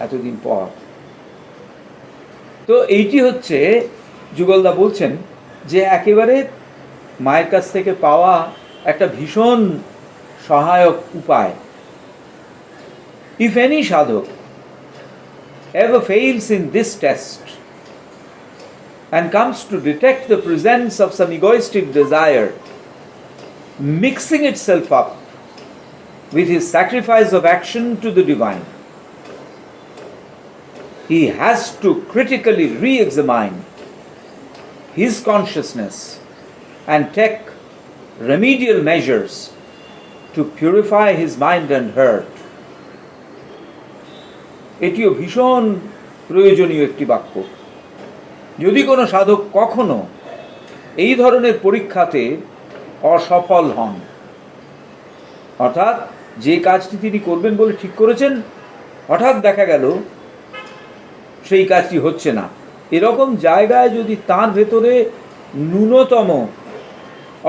এতদিন পর। তো এইটি হচ্ছে যুগলদা বলছেন যে একেবারে মায়ের কাছ থেকে পাওয়া একটা ভীষণ সহায়ক উপায়। If any sadhak ever fails in this test and comes to detect the presence of some egoistic desire mixing itself up with his sacrifice of action to the divine, he has to critically re-examine his consciousness and take remedial measures to purify his mind and heart. এটিও ভীষণ প্রয়োজনীয় একটি বাক্য। যদি কোনো সাধক কখনো এই ধরনের পরীক্ষাতে অসফল হন, অর্থাৎ যে কাজটি তিনি করবেন বলে ঠিক করেছেন, হঠাৎ দেখা গেল সেই কাজটি হচ্ছে না, এরকম জায়গায় যদি তার ভেতরে ন্যূনতম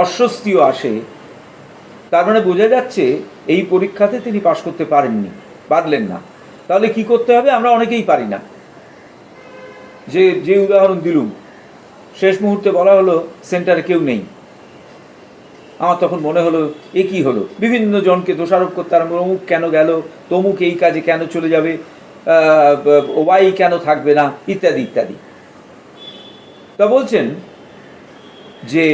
অস্বস্তিও আসে, তার মানে বোঝা যাচ্ছে এই পরীক্ষাতে তিনি পাশ করতে পারলেন না। তাহলে কি করতে হবে? আমরা অনেকেই পারি না। যে উদাহরণ দিলুম, শেষ মুহূর্তে বলা হলো সেন্টারে কেউ নেই। আমার তখন মনে হলো এ কী হলো, বিভিন্ন জনকে দোষারোপ করতে আরম্ভ, অমুক কেন গেল, তমুক এই কাজে কেন চলে যাবে, ওয়াই কেন থাকবে না, ইত্যাদি ইত্যাদি। তা বলছেন যে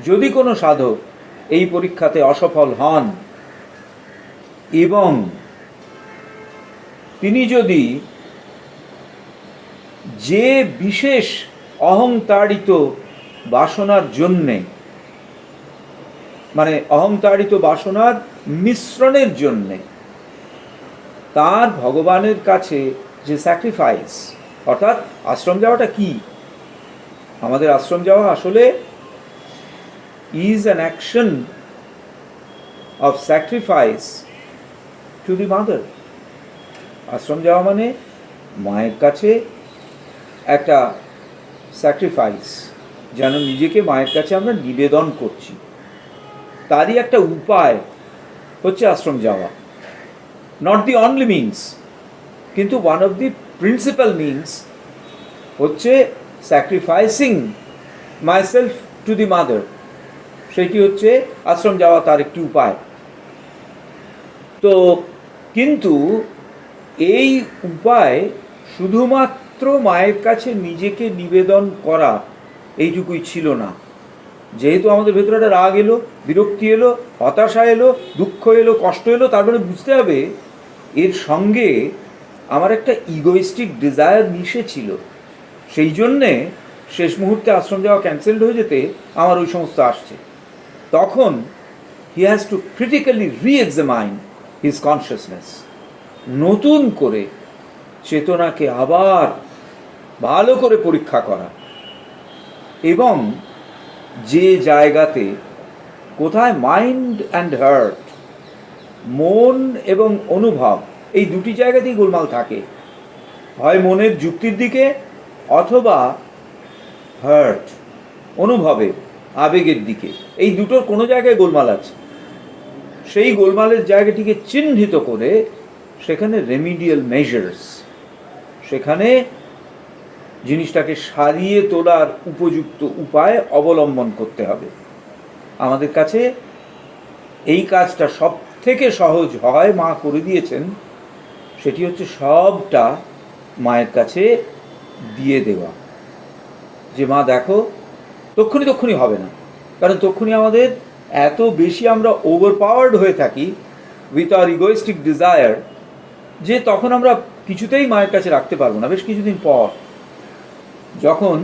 যদি কোনো সাধক এই পরীক্ষাতে অসফল হন এবং তিনি যদি যে বিশেষ অহংতাড়িত বাসনার জন্যে, মানে অহংতাড়িত বাসনার মিশ্রণের জন্যে তার ভগবানের কাছে যে স্যাক্রিফাইস, অর্থাৎ আশ্রম যাওয়াটা কি? আমাদের আশ্রম যাওয়া আসলে is an action of sacrifice to the mother. আশ্রম যাওয়া মানে মায়ের কাছে একটা স্যাক্রিফাইস, যেন নিজেকে মায়ের কাছে আমরা নিবেদন করছি, তারই একটা উপায় হচ্ছে আশ্রম যাওয়া। নট দি অনলি মিনস, কিন্তু one of the principal means হচ্ছে sacrificing myself to the mother. সেটি হচ্ছে আশ্রম যাওয়া, তার একটি উপায়। তো কিন্তু এই উপায় শুধুমাত্র মায়ের কাছে নিজেকে নিবেদন করা এইটুকুই ছিল না। যেহেতু আমাদের ভেতরে একটা রাগ এলো, বিরক্তি এলো, হতাশা এলো, দুঃখ এলো, কষ্ট এলো, তারপরে বুঝতে হবে এর সঙ্গে আমার একটা ইগোইস্টিক ডিজায়ার মিশে ছিল। সেই জন্যে শেষ মুহূর্তে আশ্রম যাওয়া ক্যান্সেলড হয়ে যেতে আমার ওই সমস্ত আসছে। তখন he has to critically re-examine his consciousness, নতুন করে চেতনাকে আবার ভালো করে পরীক্ষা করা, এবং যে জায়গাতে কোথায় মাইন্ড অ্যান্ড হার্ট, মন এবং অনুভব, এই দুটি জায়গাতেই গোলমাল থাকে, হয় মনের যুক্তির দিকে অথবা হার্ট অনুভবের আবেগের দিকে, এই দুটোর কোনো জায়গায় গোলমাল আছে। সেই গোলমালের জায়গাটিকে চিহ্নিত করে সেখানে রেমিডিয়াল মেজার্স, সেখানে জিনিসটাকে সারিয়ে তোলার উপযুক্ত উপায় অবলম্বন করতে হবে। আমাদের কাছে এই কাজটা সব থেকে সহজ হয়, মা করে দিয়েছেন, সেটি হচ্ছে সবটা মায়ের কাছে দিয়ে দেওয়া। যে মা দেখো, তক্ষুনি হবে না, কারণ তক্ষুনি আমাদের এত বেশি আমরা ওভারপাওয়ার্ড হয়ে থাকি উইথ আওয়ার ইগোইস্টিক ডিজায়ার, যে তখন আমরা কিছুতেই মায়ের কাছে রাখতে পারবো না। বেশ কিছুদিন পর যখন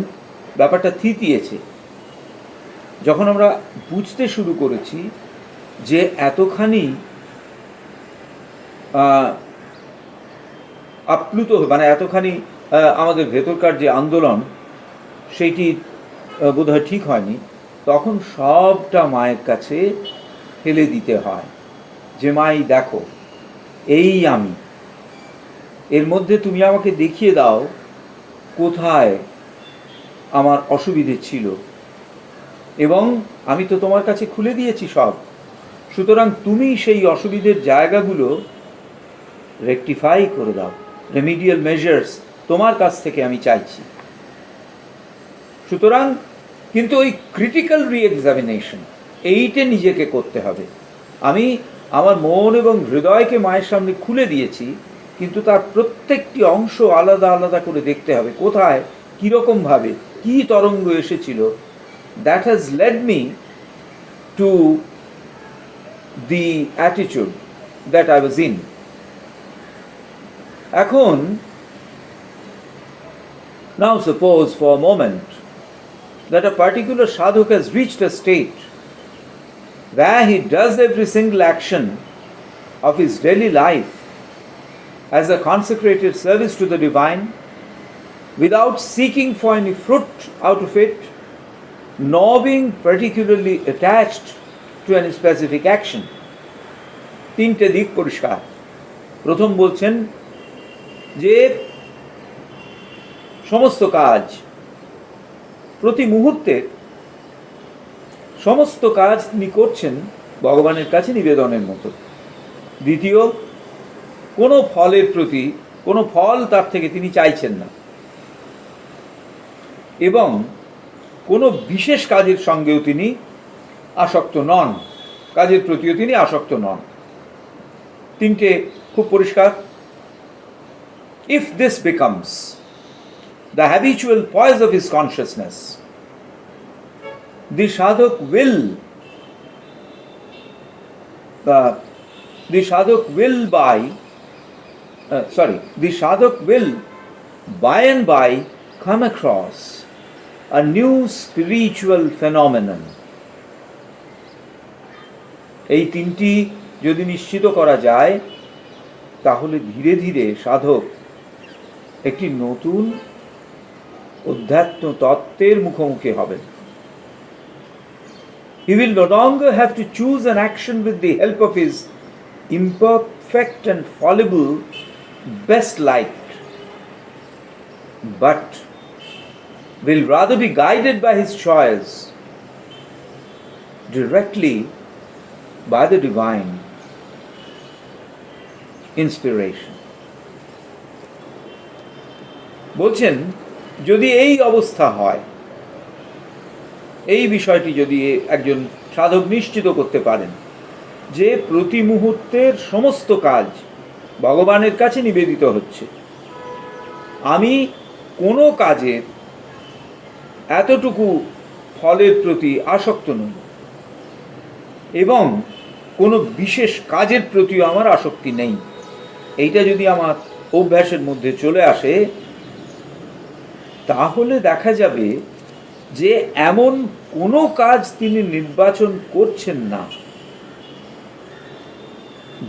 ব্যাপারটা থিতিয়েছে, যখন আমরা বুঝতে শুরু করেছি যে এতখানি আপ্লুত, মানে এতখানি আমাদের ভেতরকার যে আন্দোলন সেইটি বোধহয় ঠিক হয়নি, তখন সবটা মায়ের কাছে ফেলে দিতে হয়। যে মাই দেখো, এই আমি, এর মধ্যে তুমি আমাকে দেখিয়ে দাও কোথায় আমার অসুবিধে ছিল, এবং আমি তো তোমার কাছে খুলে দিয়েছি সব, সুতরাং তুমি সেই অসুবিধের জায়গাগুলো রেকটিফাই করে দাও, রেমিডিয়াল মেজার্স তোমার কাছ থেকে আমি চাইছি। সুতরাং কিন্তু ওই ক্রিটিক্যাল রি-এক্সামিনেশন এইটা নিজেকে করতে হবে। আমি আমার মন এবং হৃদয়কে মায়ের সামনে খুলে দিয়েছি, কিন্তু তার প্রত্যেকটি অংশ আলাদা আলাদা করে দেখতে হবে, কোথায় কীরকমভাবে কী তরঙ্গ এসেছিল। That has led me to the attitude that I was in. এখন now suppose for a moment that a particular sadhuk has reached a state where he does every single action of his daily life as a consecrated service to the divine, without seeking for any fruit out of it, nor being particularly attached to any specific action. তিনটে দিক পরিষ্কার। প্রথম বলছেন যে সমস্ত কাজ, প্রতি মুহূর্তে সমস্ত কাজ তিনি করছেন ভগবানের কাছে নিবেদনের মতো। দ্বিতীয়, কোনো ফলের প্রতি কোনো ফল তার থেকে তিনি চাইছেন না, এবং কোনো বিশেষ কাজের সঙ্গেও তিনি আসক্ত নন, কাজের প্রতিও তিনি আসক্ত নন। তিনটে খুব পরিষ্কার। If this becomes the habitual poise of his consciousness, the sadhak will by and by come across a new spiritual phenomenon. এই তিনটি যদি নিশ্চিত করা যায়, তাহলে ধীরে ধীরে সাধক একটি নতুন অধ্যাত্ম তত্ত্বের মুখোমুখি হবেন। He will no longer have to choose an action with the help of his imperfect and fallible best light, but will rather be guided by his choice directly by the divine inspiration. বলছেন, যদি এই অবস্থা হয়, এই বিষয়টি যদি একজন সাধক নিশ্চিত করতে পারেন যে প্রতি মুহূর্তের সমস্ত কাজ ভগবানের কাছে নিবেদিত হচ্ছে, আমি কোনো কাজের এতটুকু ফলের প্রতি আসক্ত নই, এবং কোনো বিশেষ কাজের প্রতিও আমার আসক্তি নেই, এইটা যদি আমার অভ্যাসের মধ্যে চলে আসে, তাহলে দেখা যাবে যে এমন কোনো কাজ তিনি নির্বাচন করছেন না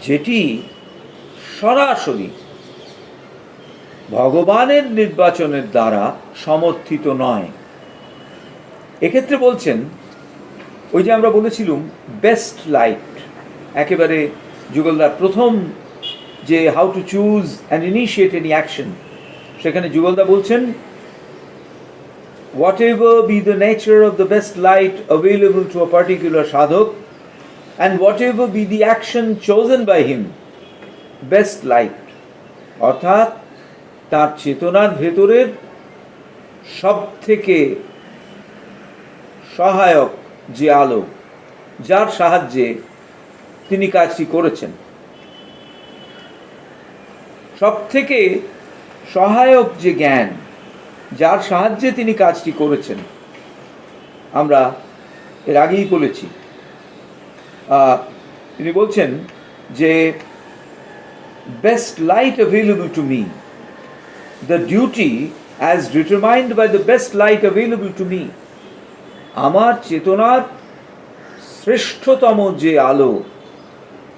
যেটি সরাসরি ভগবানের নির্বাচনের দ্বারা সমর্থিত নয়। এক্ষেত্রে বলছেন, ওই যে আমরা বলেছিলাম বেস্ট লাইট, একেবারে যুগলদার প্রথম যে how to choose and initiate any action, সেখানে যুগলদা বলছেন, whatever be the nature of the best light available to a particular sadhak, and whatever be the action chosen by him, best light, অর্থাৎ তার চেতনার ভেতরের সব থেকে সহায়ক যে আলো, যার সাহায্যে তিনি কাজটি করেছেন, সব থেকে সহায়ক যে জ্ঞান, যার সাহায্যে তিনি কাজটি করেছেন, আমরা এর আগেই বলেছি। তিনি বলছেন যে best light available to me, the duty as determined by the best light available to me, আমার চেতনার শ্রেষ্ঠতম যে আলো,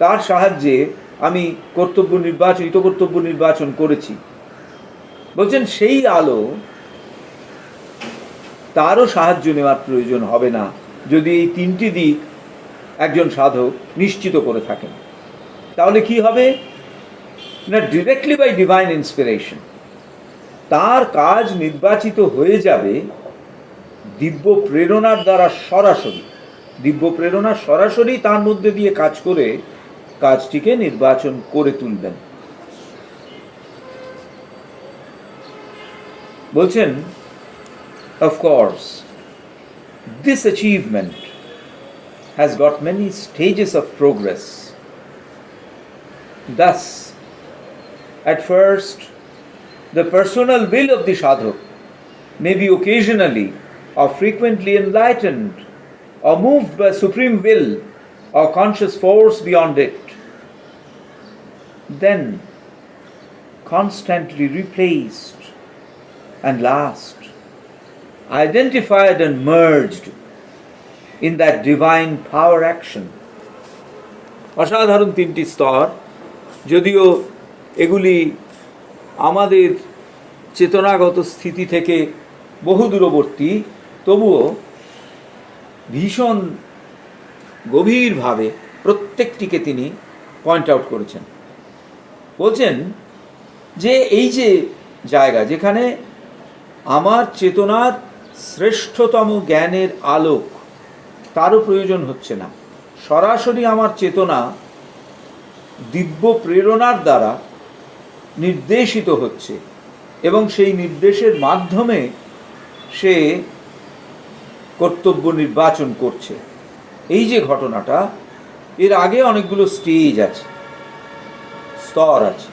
তার সাহায্যে আমি কর্তব্য নির্বাচন করেছি। বলছেন সেই আলো তারও সাহায্য নেওয়ার প্রয়োজন হবে না যদি এই তিনটি দিক একজন সাধক নিশ্চিত করে থাকেন। তাহলে কি হবে না, ডিরেক্টলি বাই ডিভাইন ইন্সপিরেশন তার কাজ নির্বাচিত হয়ে যাবে দিব্য প্রেরণার দ্বারা। দিব্য প্রেরণা সরাসরি তার মধ্যে দিয়ে কাজ করে কাজটিকে নির্বাচন করে তুলবেন। বলছেন, of course this achievement has got many stages of progress. Thus, at first the personal will of the sadhak may be occasionally or frequently enlightened or moved by supreme will or conscious force beyond it, then constantly replaced, and last identified and merged in that divine power action অসাধারণ তিনটি স্তর, যদিও এগুলি আমাদের চেতনাগত স্থিতি থেকে বহু দূরবর্তী, তবুও ভীষণ গভীরভাবে প্রত্যেকটিকে তিনি পয়েন্ট আউট করেছেন। বলছেন যে এই যে জায়গা যেখানে আমার চেতনার শ্রেষ্ঠতম জ্ঞানের আলোক তারও প্রয়োজন হচ্ছে না, সরাসরি আমার চেতনা দিব্য প্রেরণার দ্বারা নির্দেশিত হচ্ছে এবং সেই নির্দেশের মাধ্যমে সে কর্তব্য নির্বাচন করছে। এই যে ঘটনাটা, এর আগে অনেকগুলো স্টেজ আছে, স্তর আছে।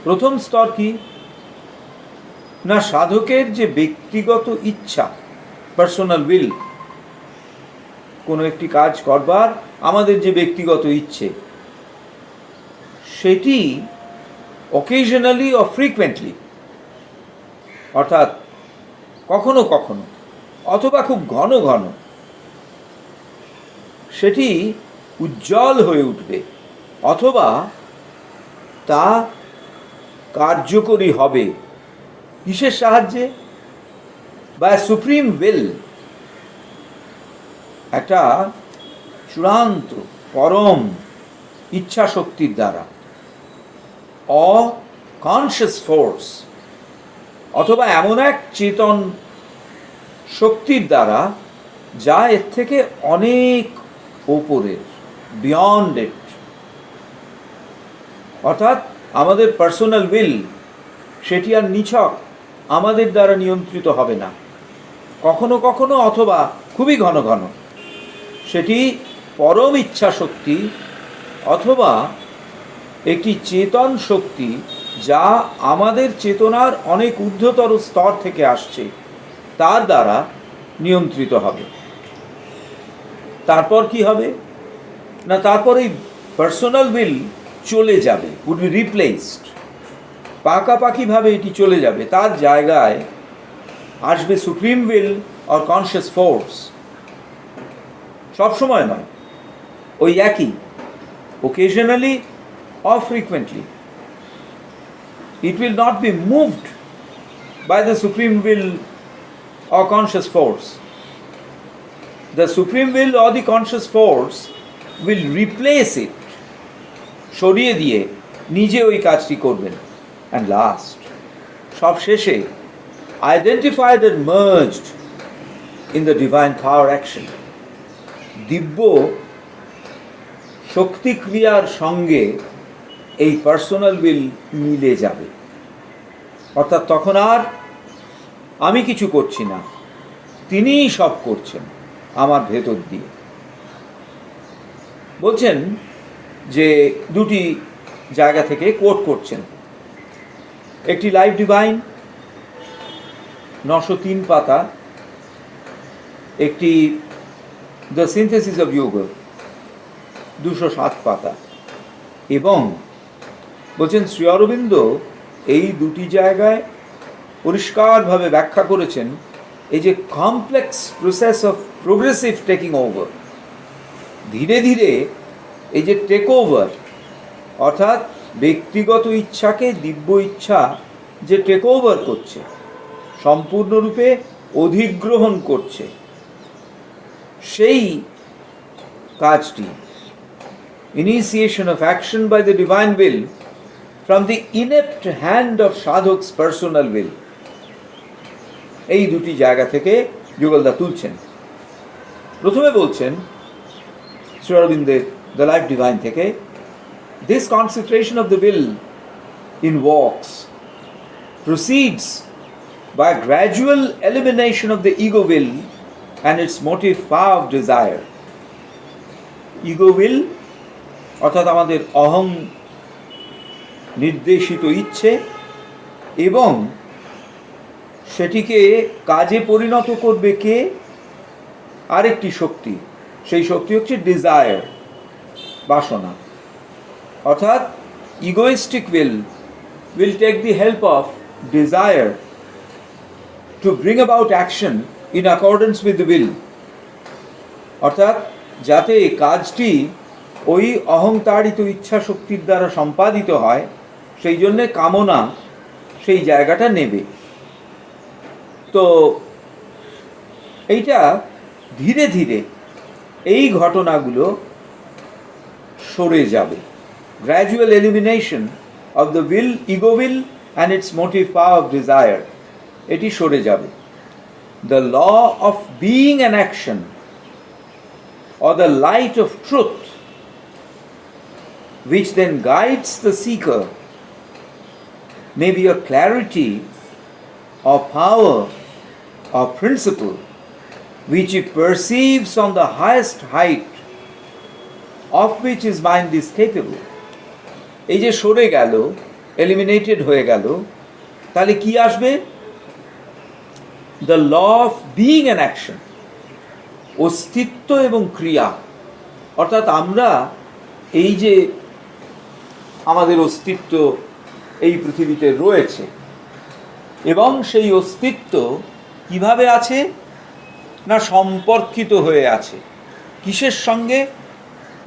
প্রথম স্তর কি না, সাধকের যে ব্যক্তিগত ইচ্ছা, পার্সোনাল উইল, কোনো একটি কাজ করবার আমাদের যে ব্যক্তিগত ইচ্ছে, সেটি অকেশনালি ও ফ্রিকুয়েন্টলি, অর্থাৎ কখনো কখনো অথবা খুব ঘন ঘন সেটি উজ্জ্বল হয়ে উঠবে, অথবা তা কার্যকরী হবে কিসের সাহায্যে? বা সুপ্রিম উইল, একটা চূড়ান্ত পরম ইচ্ছা শক্তির দ্বারা, কনসিয়াস ফোর্স, অথবা এমন এক চেতন শক্তির দ্বারা যা এর থেকে অনেক ওপরের, বিয়ন্ড ইট। অর্থাৎ আমাদের পার্সোনাল উইল সেটি আর নিছক আমাদের দ্বারা নিয়ন্ত্রিত হবে না, কখনো কখনো অথবা খুবই ঘন ঘন সেটি পরম ইচ্ছা শক্তি অথবা একটি চেতন শক্তি যা আমাদের চেতনার অনেক ঊর্ধ্বতর স্তর থেকে আসছে তার দ্বারা নিয়ন্ত্রিত হবে। তারপর কি হবে না, তারপর এই পার্সোনাল উইল চলে যাবে, উড বি রিপ্লেসড, পাকাপাকিভাবে এটি চলে যাবে, তার জায়গায় আসবে supreme will or conscious force. সবসময় নয়, ওই একই, occasionally or frequently. It will not be moved by the supreme will or conscious force. The supreme will or the conscious force will replace it, সরিয়ে দিয়ে নিজে ওই কাজটি করবেন। And last, সব শেষে, identified and merged in the divine power action, দিব্য শক্তি ক্রিয়ার সঙ্গে এই পার্সোনাল উইল মিলে যাবে। অর্থাৎ তখন আর আমি কিছু করছি না, তিনিই সব করছেন আমার ভেতর দিয়ে। বলছেন যে দুটি জায়গা থেকে কোট করছেন, একটি লাইফ ডিভাইন 903 পাতা, একটি দ্য সিনথেসিস অফ যোগা 207 পাতা। এবং বলছেন শ্রী অরবিন্দ এই দুটি জায়গায় পরিষ্কারভাবে ব্যাখ্যা করেছেন এই যে complex process of progressive taking over, ধীরে ধীরে এই যে টেক ওভার, অর্থাৎ ব্যক্তিগত ইচ্ছাকে দিব্য ইচ্ছা যে টেক ওভার করছে, সম্পূর্ণরূপে অধিগ্রহণ করছে, সেই কাজটি, initiation of action by the divine will from the inept hand of sadhuk's personal will, এই দুটি জায়গা থেকে যুগলদা তুলছেন। প্রথমে বলছেন শ্রী অরবিন্দের দ্য লাইফ ডিভাইন থেকে, this concentration of the will in walks proceeds by gradual elimination of the ego will and its motive power of desire. Ego will অর্থাৎ আমাদের অহং নির্দেশিত ইচ্ছে, এবং সেটিকে কাজে পরিণত করবে কে? আরেকটি শক্তি, সেই শক্তি হচ্ছে ডিজায়ার, বাসনা। অর্থাৎ egoistic will take the help of desire to bring about action in accordance with the will, অর্থাৎ যাতে কাজটি ওই অহংতাড়িত ইচ্ছা শক্তির দ্বারা সম্পাদিত হয়, সেই জন্যে কামনা সেই জায়গাটা নেবে। তো এইটা ধীরে ধীরে এই ঘটনাগুলো সরে যাবে। Gradual elimination of the will, ego will and its motive power of desire, এটি সরে যাবে। The law of being an action or the light of truth, which then guides the seeker, may be a clarity or power or principle which he perceives on the highest height of which his mind is capable. এই যে সরে গেল, eliminated হয়ে গেল, তাহলে কি আসবে? The law of being an action, অস্তিত্ব এবং ক্রিয়া। অর্থাৎ আমরা এই যে আমাদের অস্তিত্ব এই পৃথিবীতে রয়েছে, এবং সেই অস্তিত্ব কিভাবে আছে না সম্পর্কিত হয়ে আছে। কিসের সঙ্গে?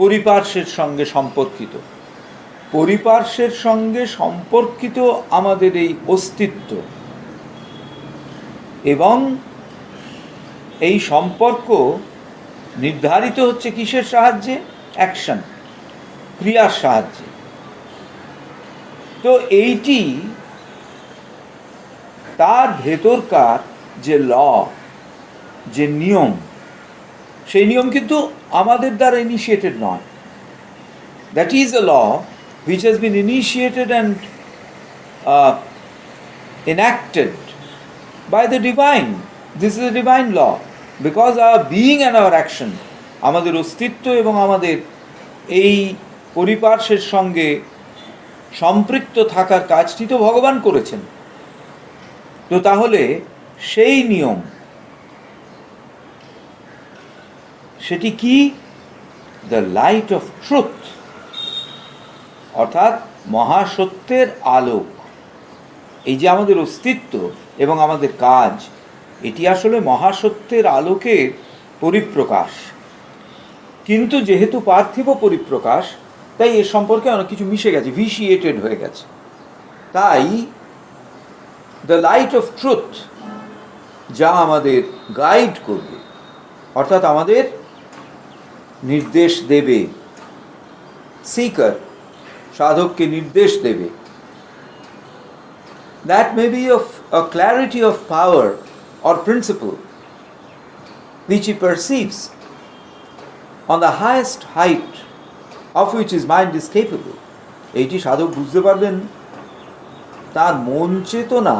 পরিপার্শ্বের সঙ্গে সম্পর্কিত। পরিপার্শ্বের সঙ্গে সম্পর্কিত আমাদের এই অস্তিত্ব, এবং এই সম্পর্ক নির্ধারিত হচ্ছে কিসের সাহায্যে? অ্যাকশন, ক্রিয়ার সাহায্যে। তো এইটি তার ভেতরকার যে ল, যে নিয়ম, সেই নিয়ম কিন্তু আমাদের দ্বারা ইনিশিয়েটেড নয়। That is a law which has been initiated and enacted by the divine. This is a divine law, because our being and our action, আমাদের অস্তিত্ব এবং আমাদের এই পরিপার্শ্বের সঙ্গে সম্পৃক্ত থাকার কাজটি তো ভগবান করেছেন। তো তাহলে সেই নিয়ম, সেটি কি? দ্য লাইট অফ ট্রুথ, অর্থাৎ মহাসত্যের আলোক। এই যে আমাদের অস্তিত্ব এবং আমাদের কাজ, এটি আসলে মহাসত্যের আলোকের পরিপ্রকাশ। কিন্তু যেহেতু পার্থিব পরিপ্রকাশ, তাই এর সম্পর্কে অনেক কিছু মিশে গেছে, ভিশিয়েটেড হয়ে গেছে। তাই দ্য লাইট অফ ট্রুথ, যা আমাদের গাইড করবে, অর্থাৎ আমাদের নির্দেশ দেবে, সিকার, সাধককে নির্দেশ দেবে, that may be of a clarity of power or principle which he perceives on the highest height of which his mind is capable. এইটি সাধক বুঝতে পারবেন তার মন চেতনা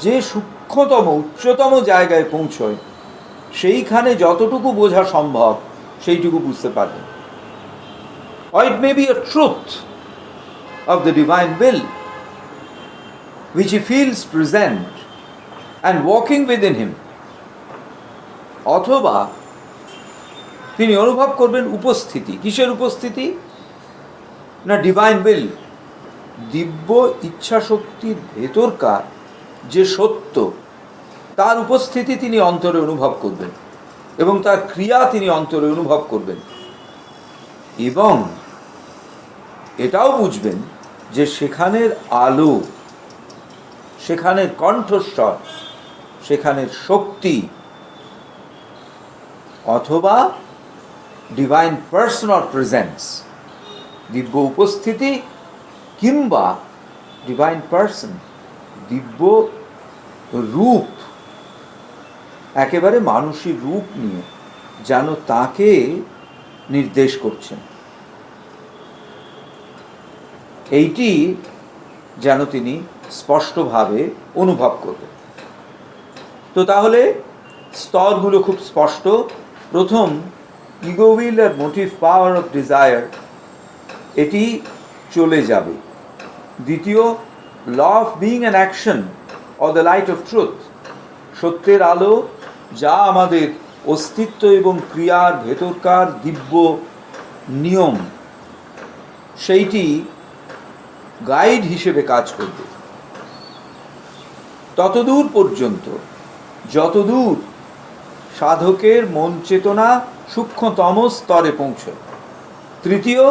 যে সূক্ষ্মতম উচ্চতম জায়গায় পৌঁছয়, সেইখানে যতটুকু বোঝা সম্ভব সেইটুকু বুঝতে পারবেন। Or it may be a truth of the divine will which he feels present and walking within him. অথবা তিনি অনুভব করবেন উপস্থিতি। কিসের উপস্থিতি? না ডিভাইন উইল, দিব্য ইচ্ছা শক্তির ভেতরকার যে সত্য, তার উপস্থিতি তিনি অন্তরে অনুভব করবেন, এবং তার ক্রিয়া তিনি অন্তরে অনুভব করবেন, এবং এটাও বুঝবেন যে সেখানের আলো, সেখানের কণ্ঠস্বর, সেখানের শক্তি, অথবা ডিভাইন পার্সন অর প্রেজেন্স, দিব্য উপস্থিতি কিংবা ডিভাইন পার্সন, দিব্য রূপ, একেবারে মানুষের রূপ নিয়ে যেন তাকে নির্দেশ করছেন, এইটি যেন তিনি স্পষ্টভাবে অনুভব করবেন। তো তাহলে স্তরগুলো খুব স্পষ্ট। প্রথম, ইগো উইল আর মোটিভ পাওয়ার অফ ডিজায়ার, এটি চলে যাবে। দ্বিতীয়, law of being an action or the light of truth, সত্যের আলো যা আমাদের অস্তিত্ব এবং ক্রিয়ার ভেতরকার দিব্য নিয়ম, সেইটি গাইড হিসেবে কাজ করবে ততদূর পর্যন্ত যতদূর সাধকের মন চেতনা সূক্ষ্মতম স্তরে পৌঁছয়। তৃতীয়,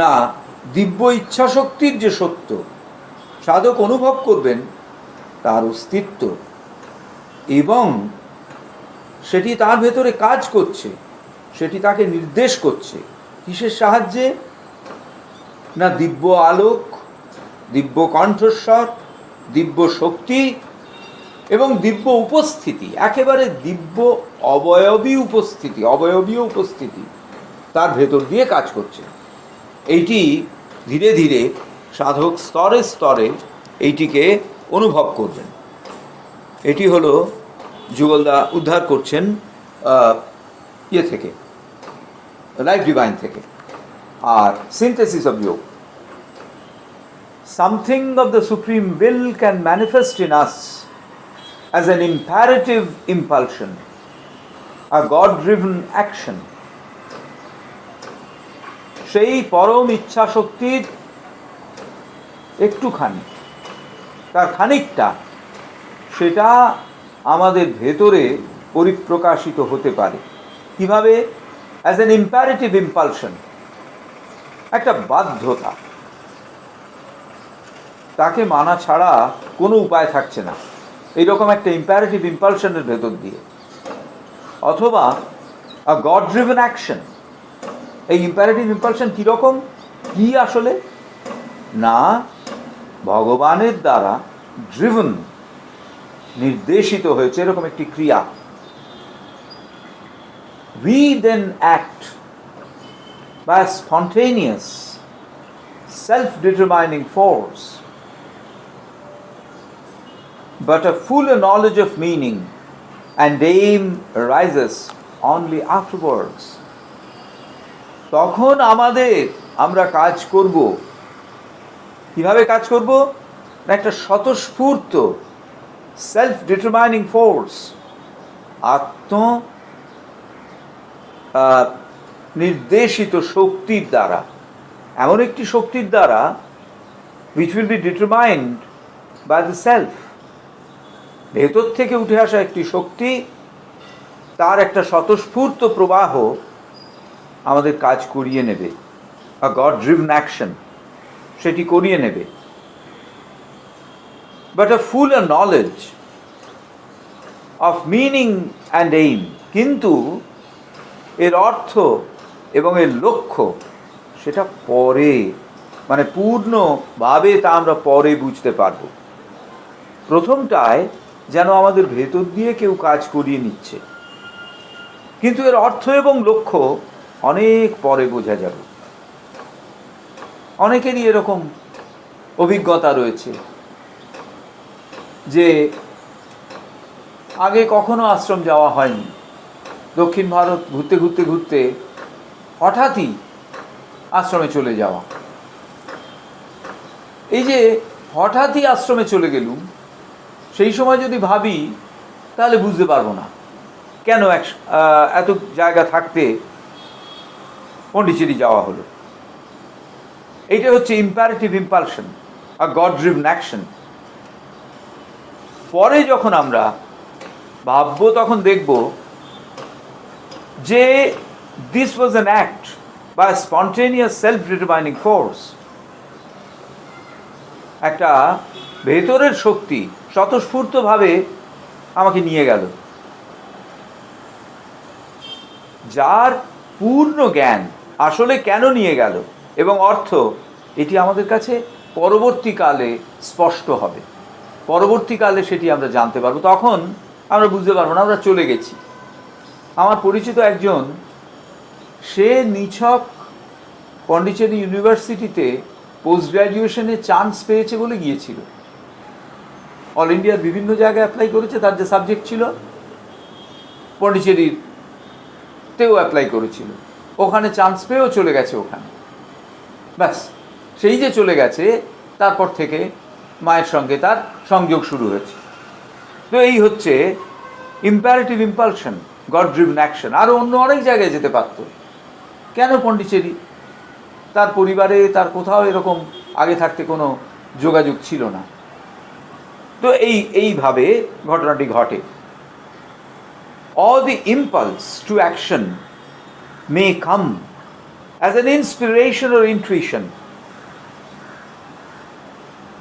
না দিব্য ইচ্ছাশক্তির যে সত্য সাধক অনুভব করবেন তার অস্তিত্ব, এবং সেটি তার ভেতরে কাজ করছে, সেটি তাকে নির্দেশ করছে। কিসের সাহায্যে? না দিব্য আলোক, দিব্য কণ্ঠস্বর, দিব্য শক্তি এবং দিব্য উপস্থিতি, একেবারে দিব্য অবয়বীয় উপস্থিতি তার ভেতর দিয়ে কাজ করছে। এইটি ধীরে ধীরে সাধক স্তরে স্তরে এইটিকে অনুভব করবেন। এটি হলো যুগলদা উদ্ধার করছেন থেকে, লাইফ ডিভাইন থেকে। আর সিনথেসিস অফ যোগ, something of the supreme will can manifest in us as an imperative impulsion, a God-driven action. সেই পরম ইচ্ছা শক্তির একটুখানি, তার খানিকটা, সেটা আমাদের ভেতরে পরিপ্রকাশিত হতে পারে। কিভাবে? অ্যাজ অ্যান ইম্পারেটিভ ইম্পালশন, একটা বাধ্যতা, তাকে মানা ছাড়া কোনো উপায় থাকছে না, এইরকম একটা ইম্পারেটিভ ইম্পালশনের ভেতর দিয়ে। অথবা আ গড ড্রিভেন অ্যাকশন। এই ইম্পারেটিভ ইম্পালশন কীরকম, কি আসলে? না ভগবানের দ্বারা ড্রিভেন, নির্দেশিত হয়েছে এরকম একটি ক্রিয়া। We then act by a spontaneous, self-determining force, but a fuller knowledge of meaning and aim arises only afterwards. তখন আমরা কাজ করব। কিভাবে কাজ করব? একটা স্বতঃস্ফূর্ত সেলফ ডিটারমাইনিং ফোর্স, নির্দেশিত শক্তির দ্বারা, এমন একটি শক্তির দ্বারা which will be determined by the self, ভেতর থেকে উঠে আসা একটি শক্তি, তার একটা স্বতঃস্ফূর্ত প্রবাহ আমাদের কাজ করিয়ে নেবে, a God driven action, সেটি করিয়ে নেবে। but a fuller knowledge of meaning and aim, কিন্তু এর অর্থ এবং এর লক্ষ্য সেটা পরে, মানে পূর্ণভাবে তা আমরা পরে বুঝতে পারব। প্রথমটায় যেন আমাদের ভেতর দিয়ে কেউ কাজ করিয়ে নিচ্ছে, কিন্তু এর অর্থ এবং লক্ষ্য অনেক পরে বোঝা যাবে। অনেকেরই এরকম অভিজ্ঞতা রয়েছে যে আগে কখনো আশ্রম যাওয়া হয়নি, দক্ষিণ ভারত ঘুরতে ঘুরতে ঘুরতে হঠাৎই আশ্রমে চলে যাওয়া। এই যে হঠাৎই আশ্রমে চলে গেলুম, সেই সময় যদি ভাবি তাহলে বুঝতে পারবো না কেন এত জায়গা থাকতে পন্ডিচেরি যাওয়া হলো। এইটা হচ্ছে imperative impulsion, a God driven action. পরে যখন আমরা ভাববো তখন দেখব যে this was an act by spontaneous self determining force. একটা ভেতরের শক্তি স্বতঃস্ফূর্তভাবে আমাকে নিয়ে গেল, যার পূর্ণ জ্ঞান আসলে কেন নিয়ে গেল এবং অর্থ, এটি আমাদের কাছে পরবর্তীকালে স্পষ্ট হবে। পরবর্তীকালে সেটি আমরা জানতে পারবো, তখন আমরা বুঝতে পারবো না আমরা চলে গেছি। আমার পরিচিত একজন, সে নিছক পন্ডিচেরি ইউনিভার্সিটিতে পোস্ট গ্র্যাজুয়েশনে চান্স পেয়েছে বলে গিয়েছিল। অল ইন্ডিয়ার বিভিন্ন জায়গায় অ্যাপ্লাই করেছে, তার যে সাবজেক্ট ছিল পন্ডিচেরিতেও অ্যাপ্লাই করেছিল, ওখানে চান্স পেয়েও চলে গেছে ওখানে। ব্যাস, সেই যে চলে গেছে তারপর থেকে মায়ের সঙ্গে তার সংযোগ শুরু হয়েছে। তো এই হচ্ছে ইম্পারেটিভ ইম্পালশন, গড ড্রিভেন অ্যাকশন। আরও অন্য অনেক জায়গায় যেতে পারত, কেন পন্ডিচেরি? তার পরিবারে তার কোথাও এরকম আগে থাকতে কোনো যোগাযোগ ছিল না। তো এইভাবে ঘটনাটি ঘটে। Or the impulse to action may come as an inspiration or intuition,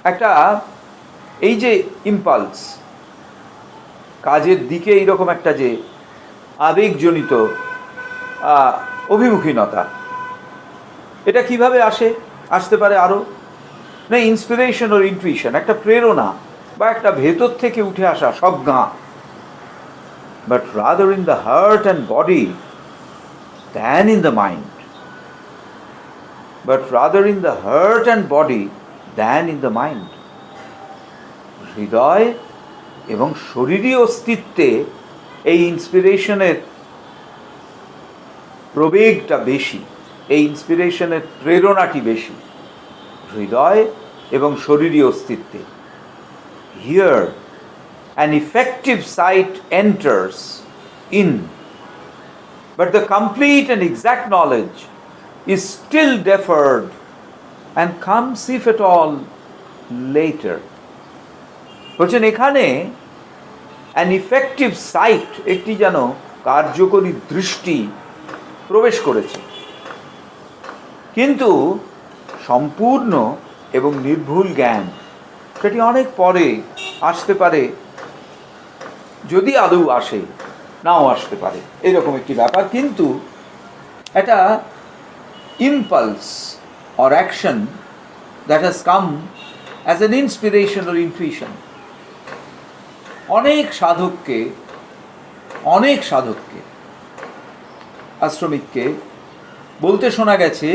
একটা এই যে ইম্পালস, কাজের দিকে এইরকম একটা যে আবেগজনিত অভিমুখীনতা, এটা কিভাবে আসতে পারে আরও? না, ইন্সপিরেশন ওর ইনটুইশন, একটা প্রেরণা বা একটা ভেতর থেকে উঠে আসা সজ্ঞা, but rather in the heart and body than in the mind, but rather in the heart and body than in the mind. হৃদয় এবং শরীরী অস্তিত্বে এই ইন্সপিরেশনের প্রবেগটা বেশি, এই ইন্সপিরেশনের প্রেরণাটি বেশি হৃদয় এবং শরীরী অস্তিত্বে। Here an effective sight enters in, but the complete and exact knowledge is still deferred and comes, if at all, later. বলছেন এখানে an effective sight, একটি যেন কার্যকরী দৃষ্টি প্রবেশ করেছে, কিন্তু সম্পূর্ণ এবং নির্ভুল জ্ঞান সেটি অনেক পরে আসতে পারে, যদি আদৌ আসে, নাও আসতে পারে, এরকম একটি ব্যাপার। কিন্তু একটা impulse or action that has come as an inspiration or intuition, অনেক সাধককে আশ্রমিককে বলতে শোনা গেছে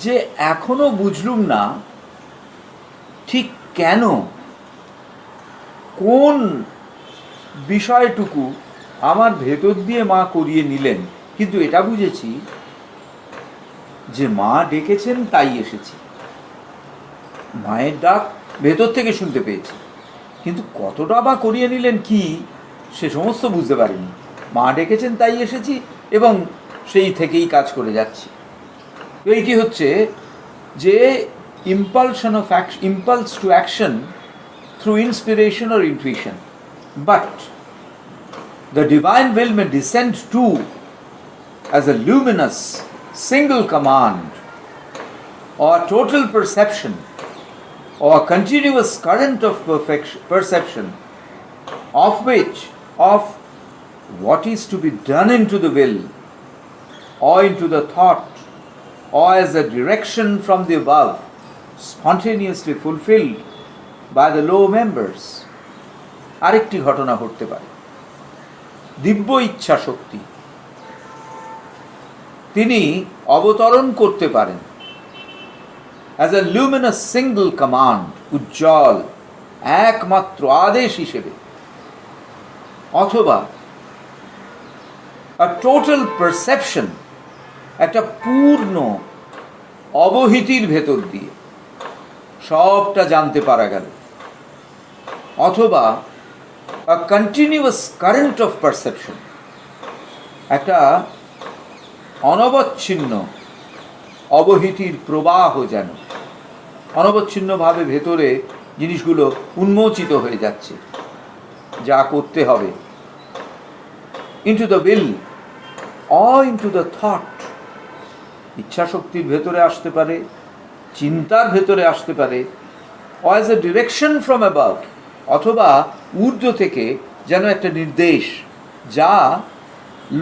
যে এখনো বুঝলুম না ঠিক কেন, কোন বিষয়টুকু আমার ভেতর দিয়ে মা করিয়ে নিলেন, কিন্তু এটা বুঝেছি যে মা ডেকেছেন তাই এসেছি, মায়ের ডাক ভেতর থেকে শুনতে পেয়েছি, কিন্তু কতটা বা করিয়ে নিলেন কি সে সমস্ত বুঝতে পারিনি। মা ডেকেছেন তাই এসেছি এবং সেই থেকেই কাজ করে যাচ্ছি। এইটি হচ্ছে যে impulse to action through inspiration or intuition, but the divine will may descend to as a luminous single command or total perception or a continuous current of perception of what is to be done into the will or into the thought or as a direction from the above, spontaneously fulfilled by the lower members. আরেকটি ঘটনা ঘটতে পারে, দিব্য ইচ্ছা শক্তি তিনি অবতরণ করতে পারেন as a luminous single command, উজ্জ্বল একমাত্র আদেশ হিসেবে, অথবা a total perception, একটা পূর্ণ অবহিতির ভেতর দিয়ে সবটা জানতে পারা গেল, অথবা a continuous current of perception, একটা অনবচ্ছিন্ন অবহিতির প্রবাহ, যেন অনবচ্ছিন্নভাবে ভেতরে জিনিসগুলো উন্মোচিত হয়ে যাচ্ছে, যা করতে হবে, into the will or into the thought, ইচ্ছা শক্তির ভেতরে আসতে পারে, চিন্তার ভেতরে আসতে পারে, or as a direction from above, অথবা ঊর্ধ্ব থেকে যেন একটা নির্দেশ, যা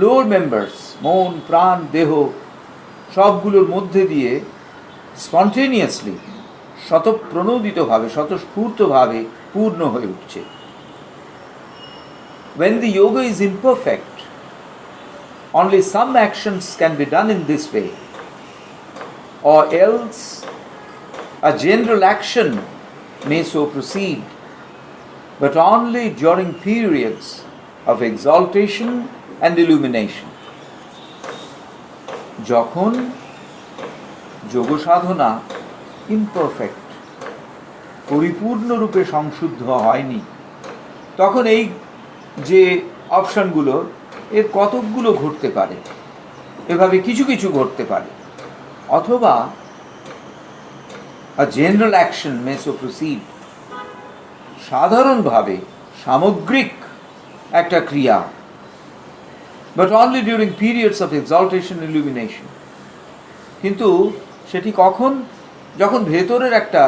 লোয়ার মেম্বার্স, মন প্রাণ দেহ সবগুলোর মধ্যে দিয়ে স্পন্টেনিয়াসলি, স্বতঃপ্রণোদিতভাবে, স্বতঃস্ফূর্তভাবে পূর্ণ হয়ে উঠছে। When the yoga is imperfect, only some actions can be done in this way, or else a general action may so proceed, but only during periods of exaltation and illumination. যখন যোগ সাধনা imperfect, পরিপূর্ণরূপে সংশুদ্ধ হয়নি, তখন এই যে অপশনগুলো, এর কতকগুলো ঘটতে পারে, এভাবে কিছু কিছু ঘটতে পারে, অথবা a general action may so proceed, সাধারণভাবে সামগ্রিক একটা ক্রিয়া, but only during periods of exaltation and illumination, কিন্তু সেটি কখন? যখন ভেতরের একটা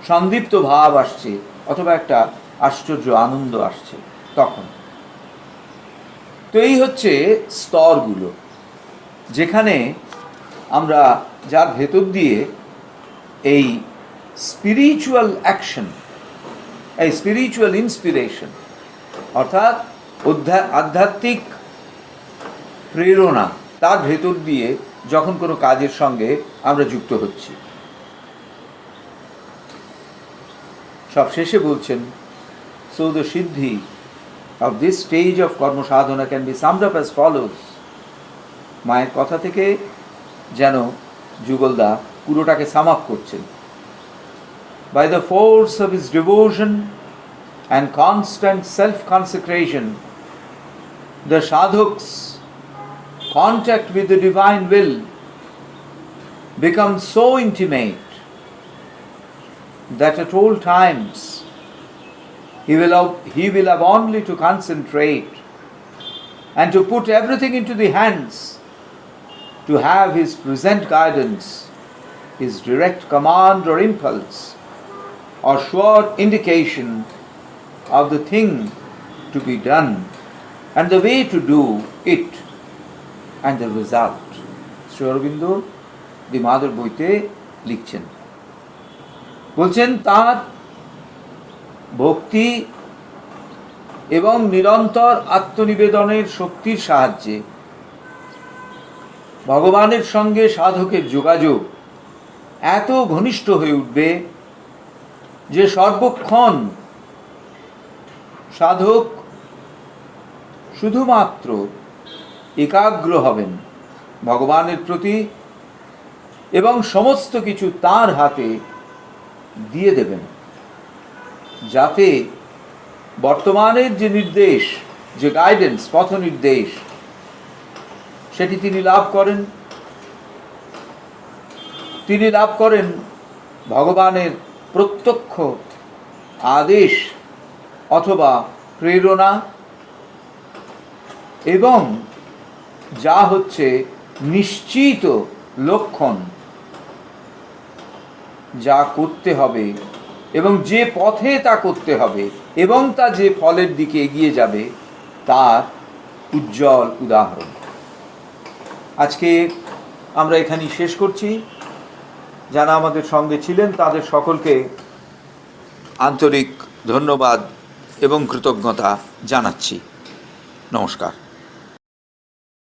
সন্দীপ্ত ভাব আসছে অথবা একটা আশ্চর্য আনন্দ আসছে, তখন। তো এই হচ্ছে স্তরগুলো, যেখানে আমরা যার ভেতর দিয়ে এই স্পিরিচুয়াল অ্যাকশন, এই স্পিরিচুয়াল ইন্সপিরেশন, অর্থাৎ আধ্যাত্মিক প্রেরণা, তার ভেতর দিয়ে যখন কোনো কাজের সঙ্গে আমরা যুক্ত হচ্ছি। সব শেষে বলছেন, so the siddhi of this stage of karma sadhana can be summed up as follows. মায়ের কথা থেকে যেন যুগলদা পুরোটাকে সাম আপ করছেন। By the force of his devotion and constant self-consecration, the sadhuk's contact with the divine will becomes so intimate that at all times he will have only to concentrate and to put everything into the hands to have his present guidance, his direct command or impulse, or sure indication of the thing to be done and the way to do it and the result. Shri Aurobindo the Mother বইতে লিখছেন, বলছেন তার ভক্তি এবং নিরন্তর আত্মনিবেদনের শক্তির সাহায্যে ভগবানের সঙ্গে সাধকের যোগাযোগ এত ঘনিষ্ঠ হয়ে উঠবে যে সর্বক্ষণ সাধক শুধুমাত্র একাগ্র হবেন ভগবানের প্রতি এবং সমস্ত কিছু তার হাতে দিয়ে দেবেন, যাতে বর্তমানের যে নির্দেশ, যে গাইডেন্স, পথ নির্দেশ, সেটি তিনি লাভ করেন। তিনি লাভ করেন ভগবানের প্রত্যক্ষ আদেশ অথবা প্রেরণা, এবং যা হচ্ছে নিশ্চিত লক্ষণ, যা করতে হবে এবং যে পথে তা করতে হবে এবং তা যে ফলের দিকে এগিয়ে যাবে, তার উজ্জ্বল উদাহরণ। আজকে আমরা এখানেই শেষ করছি। যারা আমাদের সঙ্গে ছিলেন তাদের সকলকে আন্তরিক ধন্যবাদ এবং কৃতজ্ঞতা জানাচ্ছি। নমস্কার।